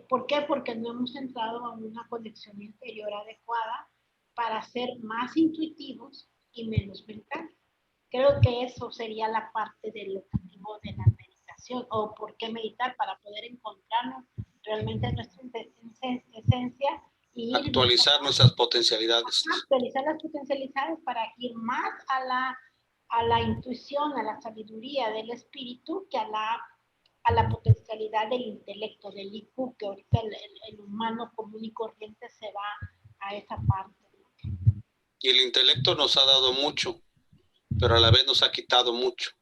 ¿Por qué? Porque no hemos entrado a una conexión interior adecuada para ser más intuitivos y menos mentales. Creo que eso sería la parte del objetivo de la meditación, o por qué meditar, para poder encontrarnos realmente en nuestra esencia y actualizar nuestras potencialidades. Actualizar las potencialidades para ir más a la intuición, a la sabiduría del espíritu, que a la potencialidad del intelecto, del IQ, que ahorita el humano común y corriente se va a esa parte. Y el intelecto nos ha dado mucho, pero a la vez nos ha quitado mucho.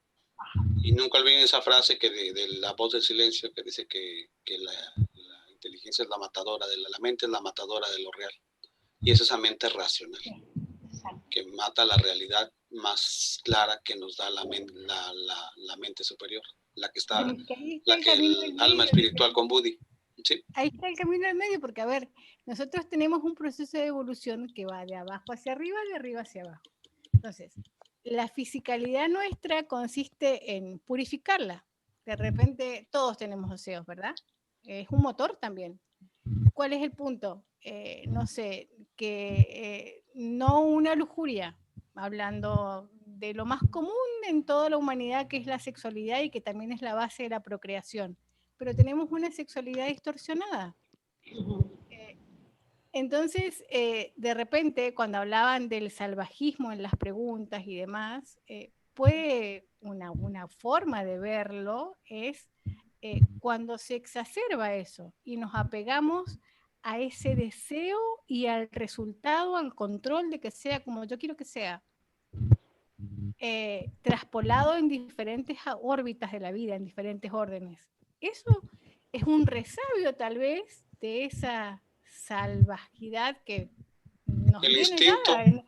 Y nunca olviden esa frase que de la voz del silencio, que dice que la inteligencia es la matadora, la mente es la matadora de lo real. Y es esa mente racional, que mata la realidad más clara que nos da la mente superior, la que está, el alma espiritual con Buddhi. ¿Sí? Ahí está el camino del medio, porque a ver, nosotros tenemos un proceso de evolución que va de abajo hacia arriba, de arriba hacia abajo. Entonces, la fisicalidad nuestra consiste en purificarla. De repente todos tenemos deseos, ¿verdad? Es un motor también. ¿Cuál es el punto? No sé, que no una lujuria, hablando de lo más común en toda la humanidad, que es la sexualidad y que también es la base de la procreación. Pero tenemos una sexualidad distorsionada. Entonces, de repente, cuando hablaban del salvajismo en las preguntas y demás, puede una forma de verlo es cuando se exacerba eso y nos apegamos a ese deseo y al resultado, al control de que sea como yo quiero que sea, traspolado en diferentes órbitas de la vida, en diferentes órdenes. Eso es un resabio tal vez de esa salvajidad que nos el viene instinto, dada en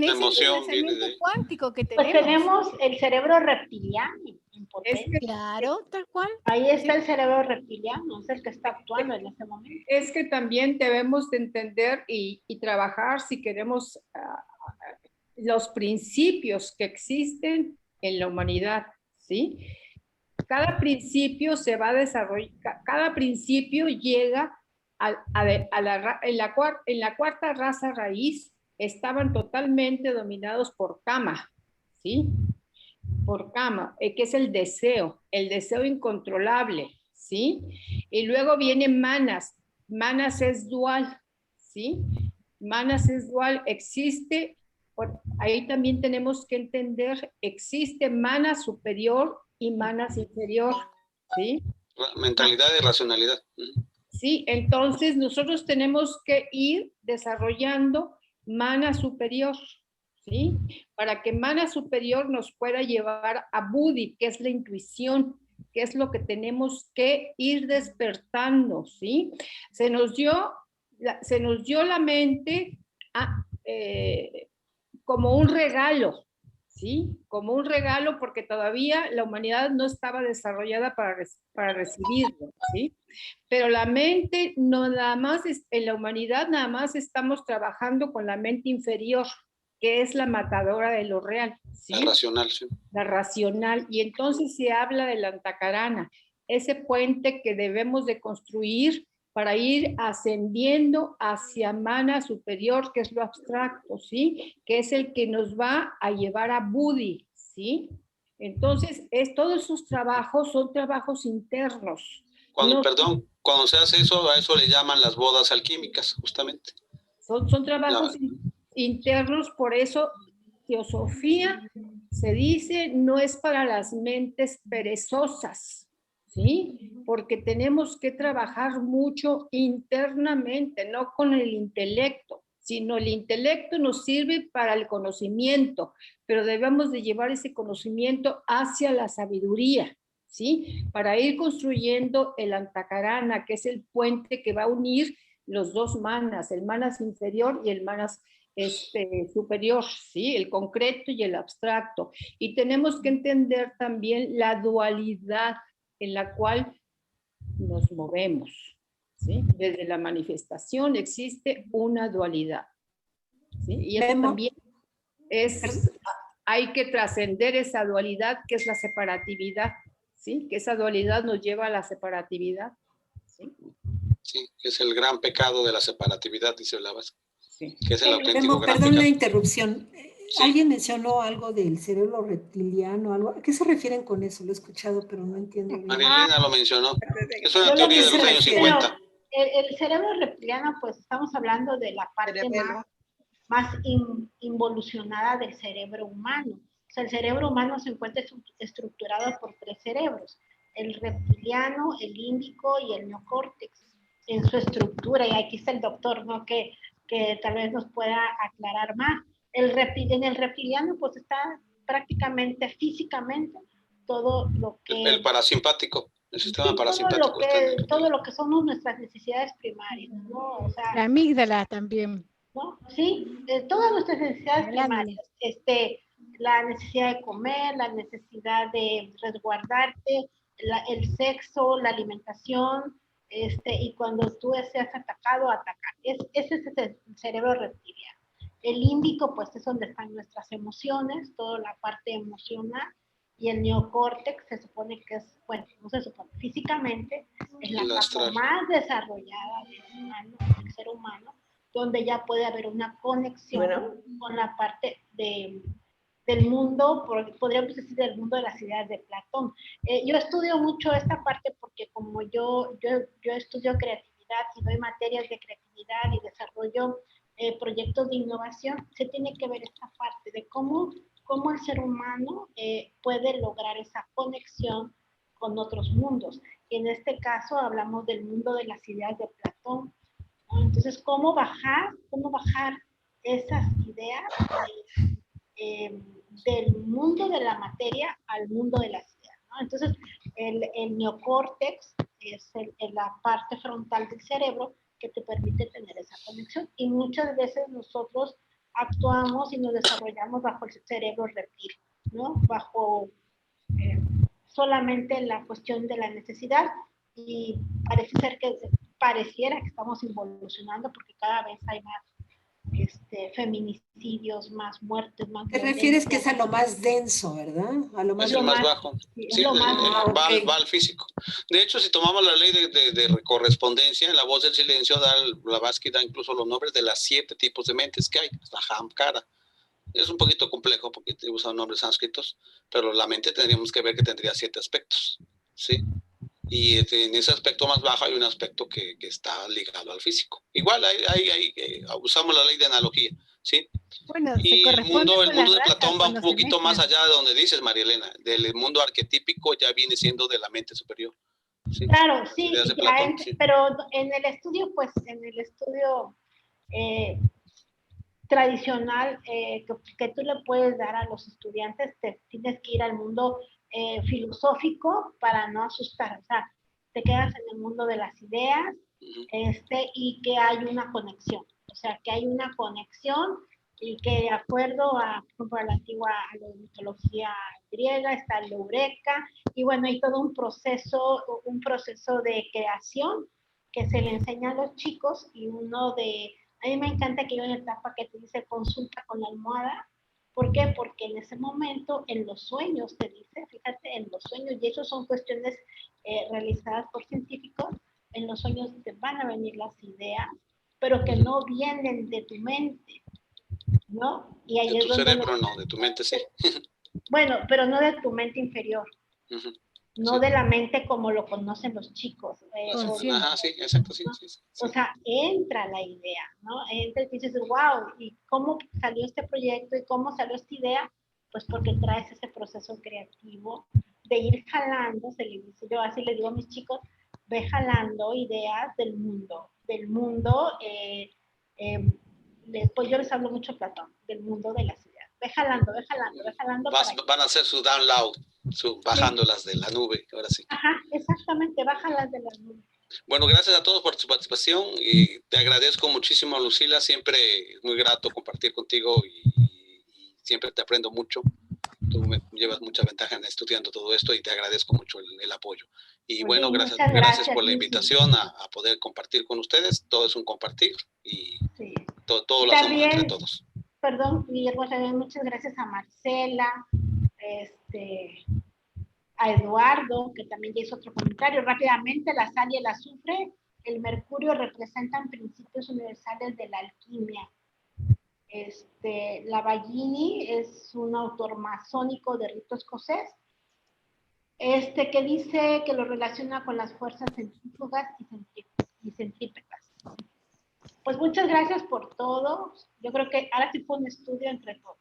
la ese emoción viene pensamiento de... cuántico que Pues tenemos. tenemos el cerebro reptiliano. Claro, tal cual. Ahí está el cerebro reptiliano, es el que está actuando en ese momento. Es que también debemos de entender y trabajar si queremos los principios que existen en la humanidad, ¿sí? Cada principio se va a desarrollar, cada principio llega en la cuarta raza raíz, estaban totalmente dominados por Kama, ¿sí? Por Kama, que es el deseo incontrolable, ¿sí? Y luego viene Manas. Manas es dual, ¿sí? Manas es dual, existe, ahí también tenemos que entender, existe Manas superior y Manas inferior, ¿sí? Mentalidad y racionalidad. Sí, entonces nosotros tenemos que ir desarrollando Mana superior, ¿sí? Para que Mana superior nos pueda llevar a Buddhi, que es la intuición, que es lo que tenemos que ir despertando, ¿sí? Se nos dio la mente como un regalo, ¿sí? Como un regalo porque todavía la humanidad no estaba desarrollada para recibirlo, ¿sí? Pero la mente no nada más, en la humanidad nada más estamos trabajando con la mente inferior, que es la matadora de lo real, ¿sí? La racional, sí. La racional, y entonces se habla de la antakarana, ese puente que debemos de construir para ir ascendiendo hacia Mana superior, que es lo abstracto, ¿sí? Que es el que nos va a llevar a Buddhi, ¿sí? Entonces, todos esos trabajos son trabajos internos. Cuando se hace eso, a eso le llaman las bodas alquímicas, justamente. Son trabajos internos, por eso teosofía se dice no es para las mentes perezosas, ¿sí? Porque tenemos que trabajar mucho internamente, no con el intelecto, sino el intelecto nos sirve para el conocimiento, pero debemos de llevar ese conocimiento hacia la sabiduría, ¿sí? Para ir construyendo el antakarana, que es el puente que va a unir los dos manas, el manas inferior y el manas superior, ¿sí? El concreto y el abstracto. Y tenemos que entender también la dualidad en la cual nos movemos, ¿sí? Desde la manifestación existe una dualidad, ¿sí? Y eso también hay que trascender esa dualidad que es la separatividad, ¿sí? Que esa dualidad nos lleva a la separatividad, ¿sí? Sí, que es el gran pecado de la separatividad, dice Blavatsky. que es el auténtico gran Perdón la pecado. interrupción. Alguien mencionó algo del cerebro reptiliano, algo. ¿A qué se refieren con eso? Lo he escuchado, pero no entiendo bien. Marilena lo mencionó. Es una Yo lo teoría de los mencioné, años pero 50. el cerebro reptiliano, pues estamos hablando de la parte más involucionada del cerebro humano. O sea, el cerebro humano se encuentra estructurado por 3 cerebros: el reptiliano, el límbico y el neocórtex, en su estructura. Y aquí está el doctor, ¿no? Que tal vez nos pueda aclarar más. En el reptiliano, pues está prácticamente, físicamente, todo lo que... El parasimpático, el sistema parasimpático. Todo lo que somos nuestras necesidades primarias, ¿no? O sea, la amígdala también. ¿no? Sí, todas nuestras necesidades primarias, la necesidad de comer, la necesidad de resguardarte, el sexo, la alimentación, y cuando tú seas atacado, atacar. Ese es el cerebro reptiliano. El límbico, pues es donde están nuestras emociones, toda la parte emocional, y el neocórtex se supone que es, bueno, no se supone, físicamente es la capa más desarrollada del ser humano, donde ya puede haber una conexión con la parte del mundo, podríamos decir del mundo de las ideas de Platón. Yo estudio mucho esta parte porque como yo estudio creatividad y doy materias de creatividad y desarrollo proyectos de innovación, se tiene que ver esta parte de cómo el ser humano puede lograr esa conexión con otros mundos. Y en este caso hablamos del mundo de las ideas de Platón. Entonces, ¿cómo bajar esas ideas del mundo de la materia al mundo de las ideas, ¿no? Entonces, el neocórtex es la parte frontal del cerebro que te permite tener esa conexión. Y muchas veces nosotros actuamos y nos desarrollamos bajo el cerebro reptil, ¿no? Bajo solamente la cuestión de la necesidad, y pareciera que estamos involucionando porque cada vez hay más feminicidios, más muertes, más Te refieres que es a lo más denso, ¿verdad? A lo más, es el más bajo. Sí, va al físico. De hecho, si tomamos la ley de correspondencia, en La Voz del Silencio, Blavatsky da incluso los nombres de las 7 tipos de mentes que hay, hasta Ahamkara. Es un poquito complejo porque usan nombres sánscritos, pero la mente tendríamos que ver que tendría 7 aspectos, ¿sí? Y en ese aspecto más bajo hay un aspecto que está ligado al físico. Igual usamos la ley de analogía, ¿sí? Bueno, y el mundo de Platón va un poquito más allá de donde dices, María Elena. Del mundo arquetípico ya viene siendo de la mente superior. ¿Sí? Claro, sí, Platón, sí, pero en el estudio, tradicional que tú le puedes dar a los estudiantes, te tienes que ir al mundo filosófico para no asustar. O sea, te quedas en el mundo de las ideas, y que hay una conexión. O sea, que hay una conexión y que de acuerdo a, por ejemplo, a la antigua mitología griega está la eureka, y bueno, hay todo un proceso de creación que se le enseña a los chicos, y a mí me encanta que hay una etapa que te dice consulta con la almohada. ¿Por qué? Porque en ese momento, en los sueños, te dice, fíjate, en los sueños, y eso son cuestiones realizadas por científicos, en los sueños te van a venir las ideas, pero que no vienen de tu mente, ¿no? Y ahí de tu cerebro no, de tu mente sí. Bueno, pero no de tu mente inferior. No de la mente como lo conocen los chicos. Ajá, sí, exacto, sí. O sea, entra la idea, ¿no? Entra y dices, wow, ¿y cómo salió este proyecto y cómo salió esta idea? Pues porque traes ese proceso creativo de ir jalando, yo así le digo a mis chicos, ve jalando ideas del mundo. Después yo les hablo mucho Platón, del mundo de las ideas. Ve jalando. Van a hacer su download, bajándolas de la nube, ahora sí. Ajá, exactamente, bájalas de la nube. Bueno, gracias a todos por su participación y te agradezco muchísimo, Lucila. Siempre es muy grato compartir contigo y siempre te aprendo mucho. Tú me llevas mucha ventaja en estudiando todo esto y te agradezco mucho el apoyo. Y bueno, gracias por la invitación a poder compartir con ustedes. Todo es un compartir y todo lo hacemos entre todos. Perdón, Guillermo, muchas gracias a Marcela, a Eduardo, que también ya hizo otro comentario. Rápidamente, la sal y el azufre, el mercurio representan principios universales de la alquimia. Lavagini es un autor masónico de rito escocés, que dice que lo relaciona con las fuerzas centrífugas y centrípetas. Pues muchas gracias por todo. Yo creo que ahora sí fue un estudio entre todos.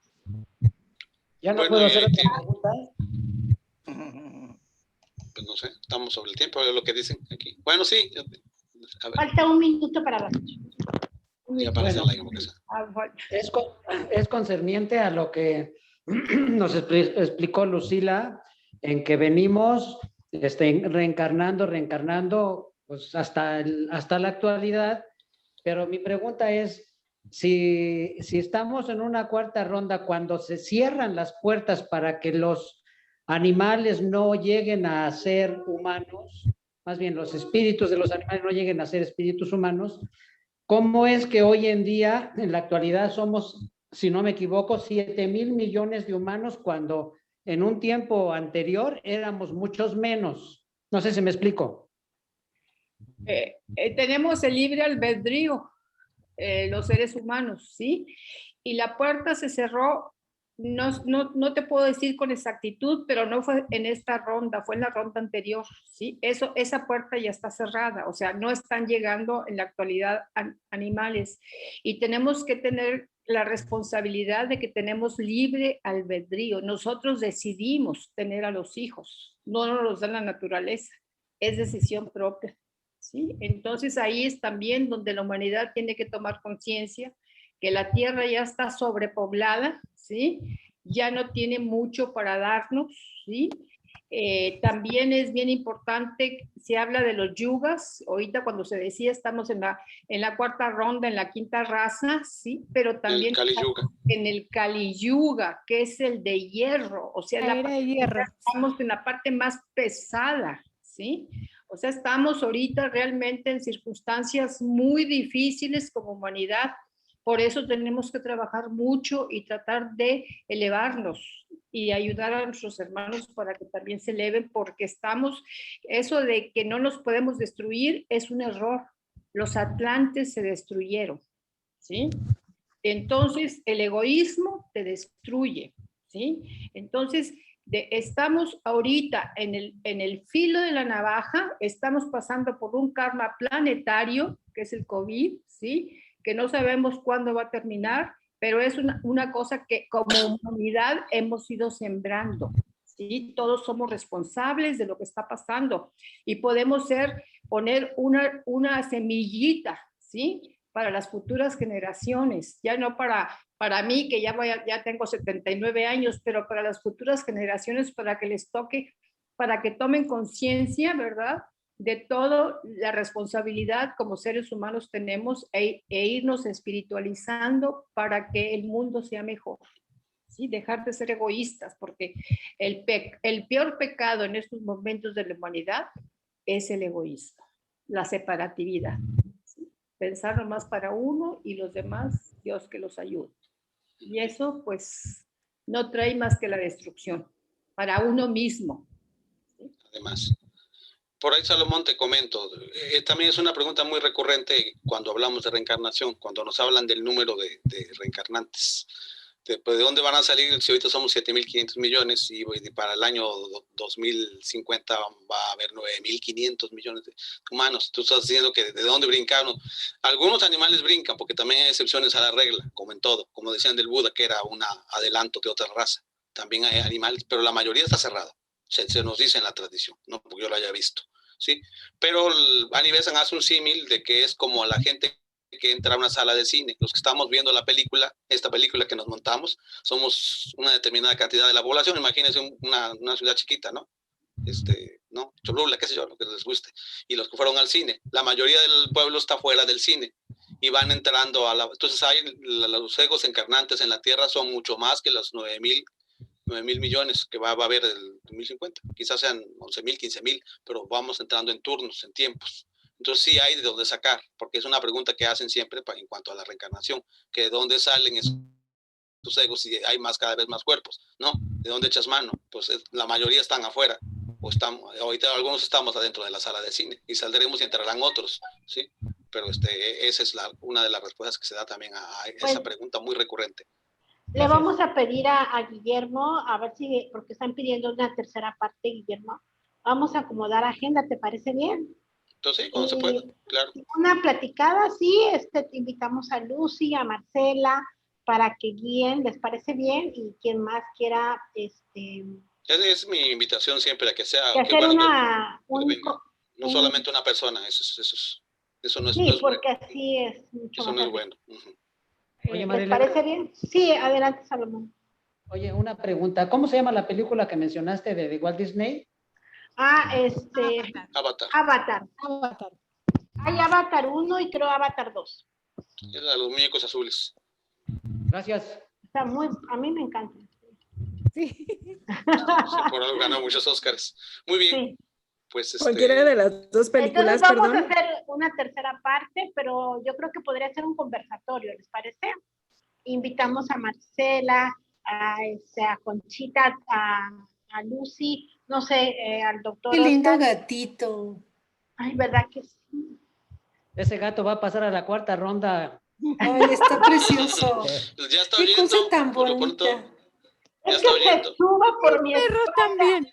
Ya no Bueno, puedo hacer otra pregunta. Pues no sé, estamos sobre el tiempo, es lo que dicen aquí. Bueno, sí. A ver, Falta 1 minuto para las 8. ya aparece Bueno, la invocación. es concerniente a lo que nos explicó Lucila, en que venimos reencarnando pues hasta la actualidad, pero mi pregunta es, si estamos en una cuarta ronda, cuando se cierran las puertas para que los animales no lleguen a ser humanos, más bien los espíritus de los animales no lleguen a ser espíritus humanos, ¿cómo es que hoy en día, en la actualidad, somos, si no me equivoco, 7,000 millones de humanos, cuando en un tiempo anterior éramos muchos menos? No sé si me explico. Tenemos el libre albedrío, los seres humanos, ¿sí? Y la puerta se cerró, no te puedo decir con exactitud, pero no fue en esta ronda, fue en la ronda anterior, ¿sí? Esa puerta ya está cerrada, o sea, no están llegando en la actualidad animales. Y tenemos que tener la responsabilidad de que tenemos libre albedrío. Nosotros decidimos tener a los hijos, no nos los da la naturaleza, es decisión propia. ¿Sí? Entonces ahí es también donde la humanidad tiene que tomar conciencia que la tierra ya está sobrepoblada, ¿sí? Ya no tiene mucho para darnos, ¿sí? También es bien importante, se habla de los yugas, ahorita cuando se decía estamos en la cuarta ronda, en la quinta raza, ¿sí? Pero también El Kali Yuga. en el Kali Yuga, que es el de hierro, o sea, estamos en la parte más pesada, ¿sí? O sea, estamos ahorita realmente en circunstancias muy difíciles como humanidad. Por eso tenemos que trabajar mucho y tratar de elevarnos y ayudar a nuestros hermanos para que también se eleven, porque eso de que no nos podemos destruir es un error. Los atlantes se destruyeron, ¿sí? Entonces, el egoísmo te destruye, ¿sí? Entonces, estamos ahorita en el filo de la navaja, estamos pasando por un karma planetario, que es el COVID, ¿sí? Que no sabemos cuándo va a terminar, pero es una cosa que como humanidad hemos ido sembrando, ¿sí? Todos somos responsables de lo que está pasando y podemos poner una semillita, ¿sí? Para las futuras generaciones, ya no para mí, que ya tengo 79 años, pero para las futuras generaciones, para que les toque, para que tomen conciencia, ¿verdad?, de toda la responsabilidad como seres humanos tenemos e irnos espiritualizando para que el mundo sea mejor, ¿sí? Dejar de ser egoístas, porque el peor pecado en estos momentos de la humanidad es el egoísmo, la separatividad. Pensar nomás para uno y los demás, Dios que los ayude. Y eso, pues, no trae más que la destrucción para uno mismo. ¿Sí? Además, por ahí, Salomón, te comento, también es una pregunta muy recurrente cuando hablamos de reencarnación, cuando nos hablan del número de reencarnantes. ¿De dónde van a salir si ahorita somos 7.500 millones y para el año 2050 va a haber 9.500 millones de humanos? Tú estás diciendo que de dónde brincaron. Algunos animales brincan porque también hay excepciones a la regla, como en todo. Como decían del Buda, que era un adelanto de otra raza. También hay animales, pero la mayoría está cerrada. Se nos dice en la tradición, no porque yo lo haya visto, ¿sí? Pero Annie Besant hace un símil de que es como la gente que entra a una sala de cine. Los que estamos viendo esta película que nos montamos, somos una determinada cantidad de la población. Imagínense una ciudad chiquita, ¿no? ¿no? Cholula, qué sé yo, lo que les guste. Y los que fueron al cine, la mayoría del pueblo está fuera del cine y van entrando entonces los egos encarnantes en la Tierra son mucho más que los 9.000 millones que va a haber el 2050. Quizás sean 11.000, 15.000, pero vamos entrando en turnos, en tiempos. Entonces sí hay de dónde sacar, porque es una pregunta que hacen siempre en cuanto a la reencarnación, que de dónde salen esos egos y hay cada vez más cuerpos, ¿no? ¿De dónde echas mano? Pues la mayoría están afuera, ahorita algunos estamos adentro de la sala de cine y saldremos y entrarán otros, ¿sí? Pero esa es una de las respuestas que se da también a esa pregunta muy recurrente. Le vamos a pedir a Guillermo, a ver si, porque están pidiendo una tercera parte, Guillermo. Vamos a acomodar agenda, ¿te parece bien? Entonces, sí, cuando se pueda, claro. Una platicada, sí, te invitamos a Lucy, a Marcela, para que guíen, ¿les parece bien? Y quien más quiera, Es mi invitación siempre a que sea, que hacer bueno, no solamente una persona, eso no es, sí, no es porque bueno. así es mucho Eso más no es fácil. bueno. Oye, ¿Les Marilena. parece bien? Sí, adelante, Salomón. Oye, una pregunta. ¿Cómo se llama la película que mencionaste de Walt Disney? Avatar. Hay Avatar 1 y creo Avatar 2. Los muñecos azules. Gracias. Está a mí me encanta. Sí. Por algo ganó muchos Óscares. Muy bien. Sí. Pues Cualquiera de las dos películas, entonces vamos perdón. a hacer una tercera parte, pero yo creo que podría ser un conversatorio, ¿les parece? Invitamos a Marcela, a Conchita, a Lucy, no sé, al doctor Qué lindo Oscar. gatito. Ay, ¿verdad que sí? Ese gato va a pasar a la cuarta ronda. Ay, está precioso. Ya está Qué oyendo. cosa tan Por lo pronto, bonita. ya Es está que oyendo. se sube por mi Perros espalda. también.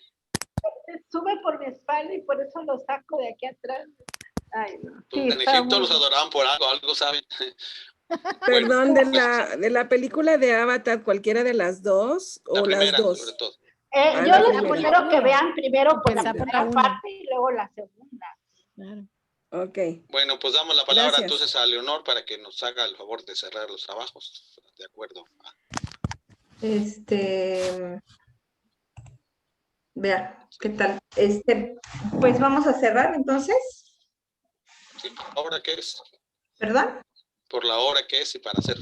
Se sube por mi espalda y por eso lo saco de aquí atrás. Ay, no. Sí, En Egipto los adoraban por algo saben. Perdón, Bueno, de la película de Avatar, cualquiera de las dos o primera, las dos. sobre todo. Yo la les primera. sugiero que vean primero por la Empezar por primera la uno. parte y luego la segunda. Claro. Ok. Bueno, pues damos la palabra Gracias. entonces a Leonor para que nos haga el favor de cerrar los trabajos. De acuerdo. Vea, ¿qué tal? Pues vamos a cerrar entonces. Sí, por la hora que es. ¿Perdón? Por la hora que es y para hacer.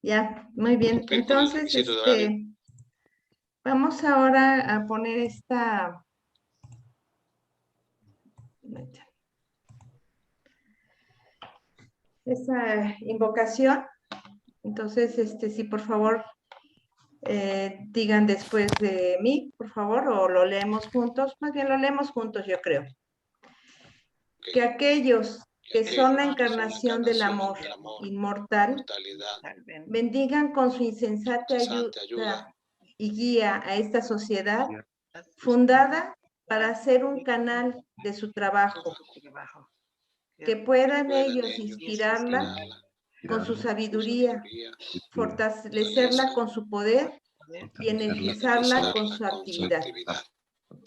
Ya, muy bien. Cumplir con el Entonces, requisito de horario. vamos ahora a poner esa invocación. Entonces, si por favor digan después de mí, por favor, o lo leemos juntos. Más bien lo leemos juntos, yo creo. Okay. Que aquellos que son la encarnación del encarnación amor inmortal, mortalidad, bendigan con su insensata ayuda y guía a esta sociedad fundada para ser un canal de su trabajo, que puedan ellos inspirarla con su sabiduría, fortalecerla con su poder y energizarla con su actividad.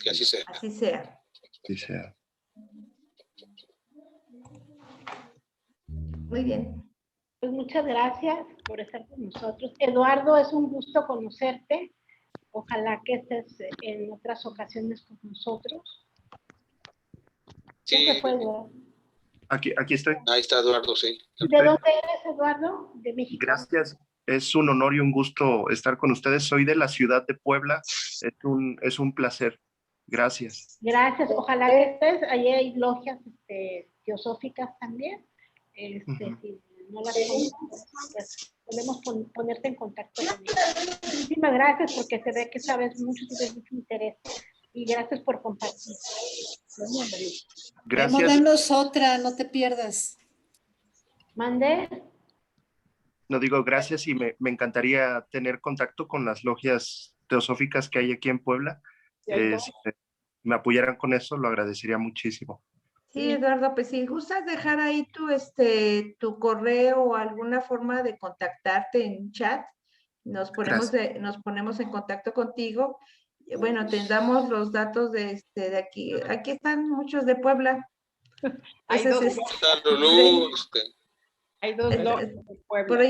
Que así sea. Así sea. Sí, sea. Muy bien. Pues muchas gracias por estar con nosotros. Eduardo, es un gusto conocerte. Ojalá que estés en otras ocasiones con nosotros. Sí. ¿Qué fue, Eduardo? Aquí estoy. Ahí está Eduardo, sí. ¿De dónde eres, Eduardo? De México. Gracias. Es un honor y un gusto estar con ustedes. Soy de la ciudad de Puebla. Es un placer. Gracias. Gracias. Ojalá que estés. Allí hay logias teosóficas también. Si no las conoces, pues podemos ponerte en contacto conmigo. Muchísimas gracias porque se ve que sabes mucho, tienes mucho interés. Y gracias por compartir. Gracias. Danos otra, no te pierdas. ¿Mande? No digo gracias y me encantaría tener contacto con las logias teosóficas que hay aquí en Puebla. Si me apoyaran con eso, lo agradecería muchísimo. Sí, Eduardo, pues si gustas dejar ahí tu correo o alguna forma de contactarte en chat, nos ponemos en contacto contigo. Bueno, te damos los datos de aquí. Aquí están muchos de Puebla. Hay dos logias de Puebla. Por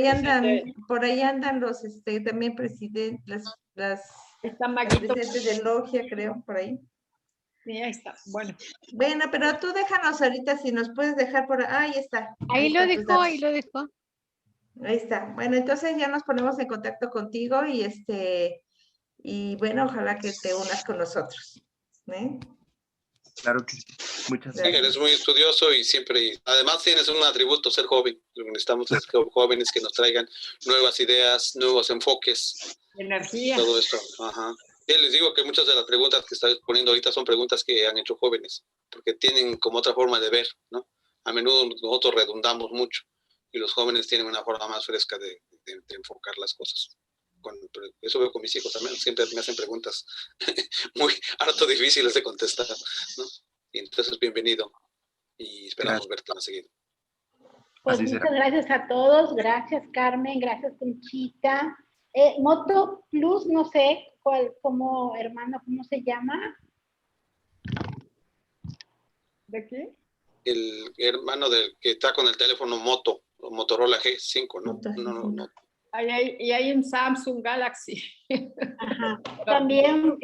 ahí andan los también presidentes, las presidentes de logia, creo, por ahí. Sí, ahí está. Bueno, pero tú déjanos ahorita si nos puedes dejar por ahí está. Ahí lo dejó, ahí lo dejó. Ahí está. Bueno, entonces ya nos ponemos en contacto contigo y bueno, ojalá que te unas con nosotros. Claro que sí. Muchas Sí, gracias. eres muy estudioso y siempre, además tienes un atributo, ser joven. Lo que necesitamos es jóvenes que nos traigan nuevas ideas, nuevos enfoques. Energía. Todo esto. Ajá. Sí, les digo que muchas de las preguntas que estás poniendo ahorita son preguntas que han hecho jóvenes, porque tienen como otra forma de ver, ¿no? A menudo nosotros redundamos mucho y los jóvenes tienen una forma más fresca de enfocar las cosas. eso veo con mis hijos también, siempre me hacen preguntas muy harto difíciles de contestar, ¿no? Y entonces, bienvenido y esperamos verte más seguido. Pues muchas gracias a todos, gracias Carmen, gracias Conchita. Moto Plus, no sé cómo se llama. ¿De qué? El hermano del que está con el teléfono Motorola G5, ¿no? No. Y hay un Samsung Galaxy. Ajá. También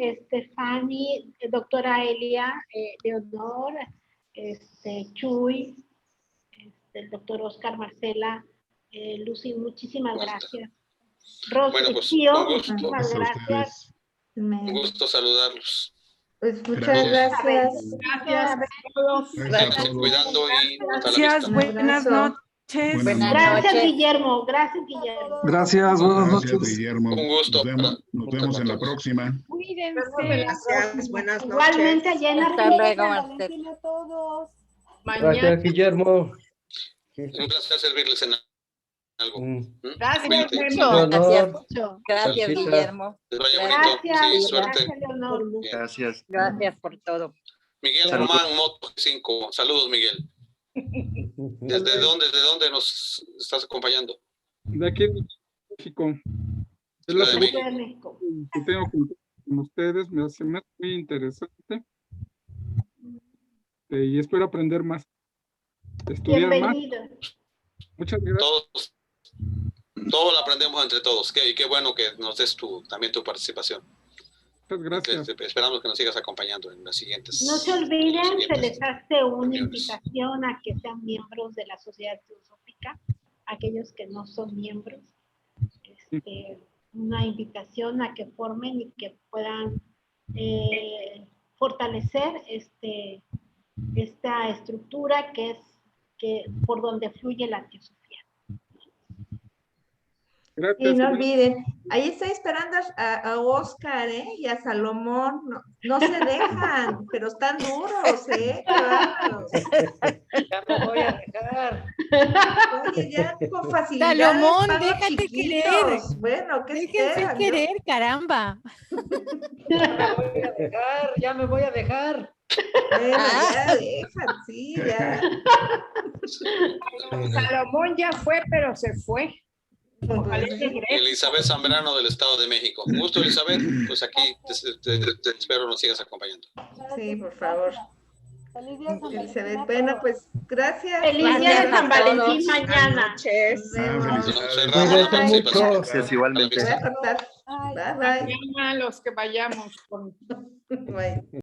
Fanny, doctora Elia, Leonor, Chuy, el doctor Oscar Marcela, Lucy, muchísimas gracias. Rosy, bueno, pues, muchísimas gracias. Un gusto saludarlos. Pues muchas gracias. Gracias a todos. Gracias. Cuidando y hasta la vista. Buenas noches. Gracias, Guillermo. Gracias, Guillermo. Gracias, buenas noches. Guillermo. Un gusto. Nos vemos en la próxima. Cuídense. Gracias, buenas noches. Igualmente, allá en Hasta luego, Argentina, a todos. Mañana. Gracias, Guillermo. Un placer servirles en algo. Gracias, Gracias, Guillermo. Les vaya bonito. Sí, suerte. Gracias, Leonor. Gracias. Gracias por todo. Miguel Román, Moto 5. Saludos, Miguel. ¿Desde dónde nos estás acompañando? De aquí de México. Es la segunda que tengo con ustedes, me hace muy interesante. Y espero aprender más, estudiar Bienvenido. más. Muchas gracias. Todos lo aprendemos entre todos. Qué bueno que nos des también tu participación. Muchas gracias. Esperamos que nos sigas acompañando en las siguientes. No se olviden, se les hace una invitación a que sean miembros de la Sociedad Teosófica, aquellos que no son miembros. Una invitación a que formen y que puedan fortalecer esta estructura que es por donde fluye la teosofía. Y no olviden, ahí está esperando a Oscar, y a Salomón, no se dejan, pero están duros, Ya me voy a dejar. Oye, ya con facilidad. Salomón, déjate querer. Bueno, ¿qué Déjense esperan? querer, caramba. Ya me voy a dejar. Bueno, ya dejan, sí, ya. Salomón ya fue, pero se fue. Elizabeth Zambrano del Estado de México. Un gusto, Elizabeth. Pues aquí te espero nos sigas acompañando. Sí, por favor. Elizabeth, bueno, pues gracias. Feliz día de San Valentín mañana. Cerramos mucho. Gracias, igualmente. Bye, bye. Mañana los que vayamos. Bye.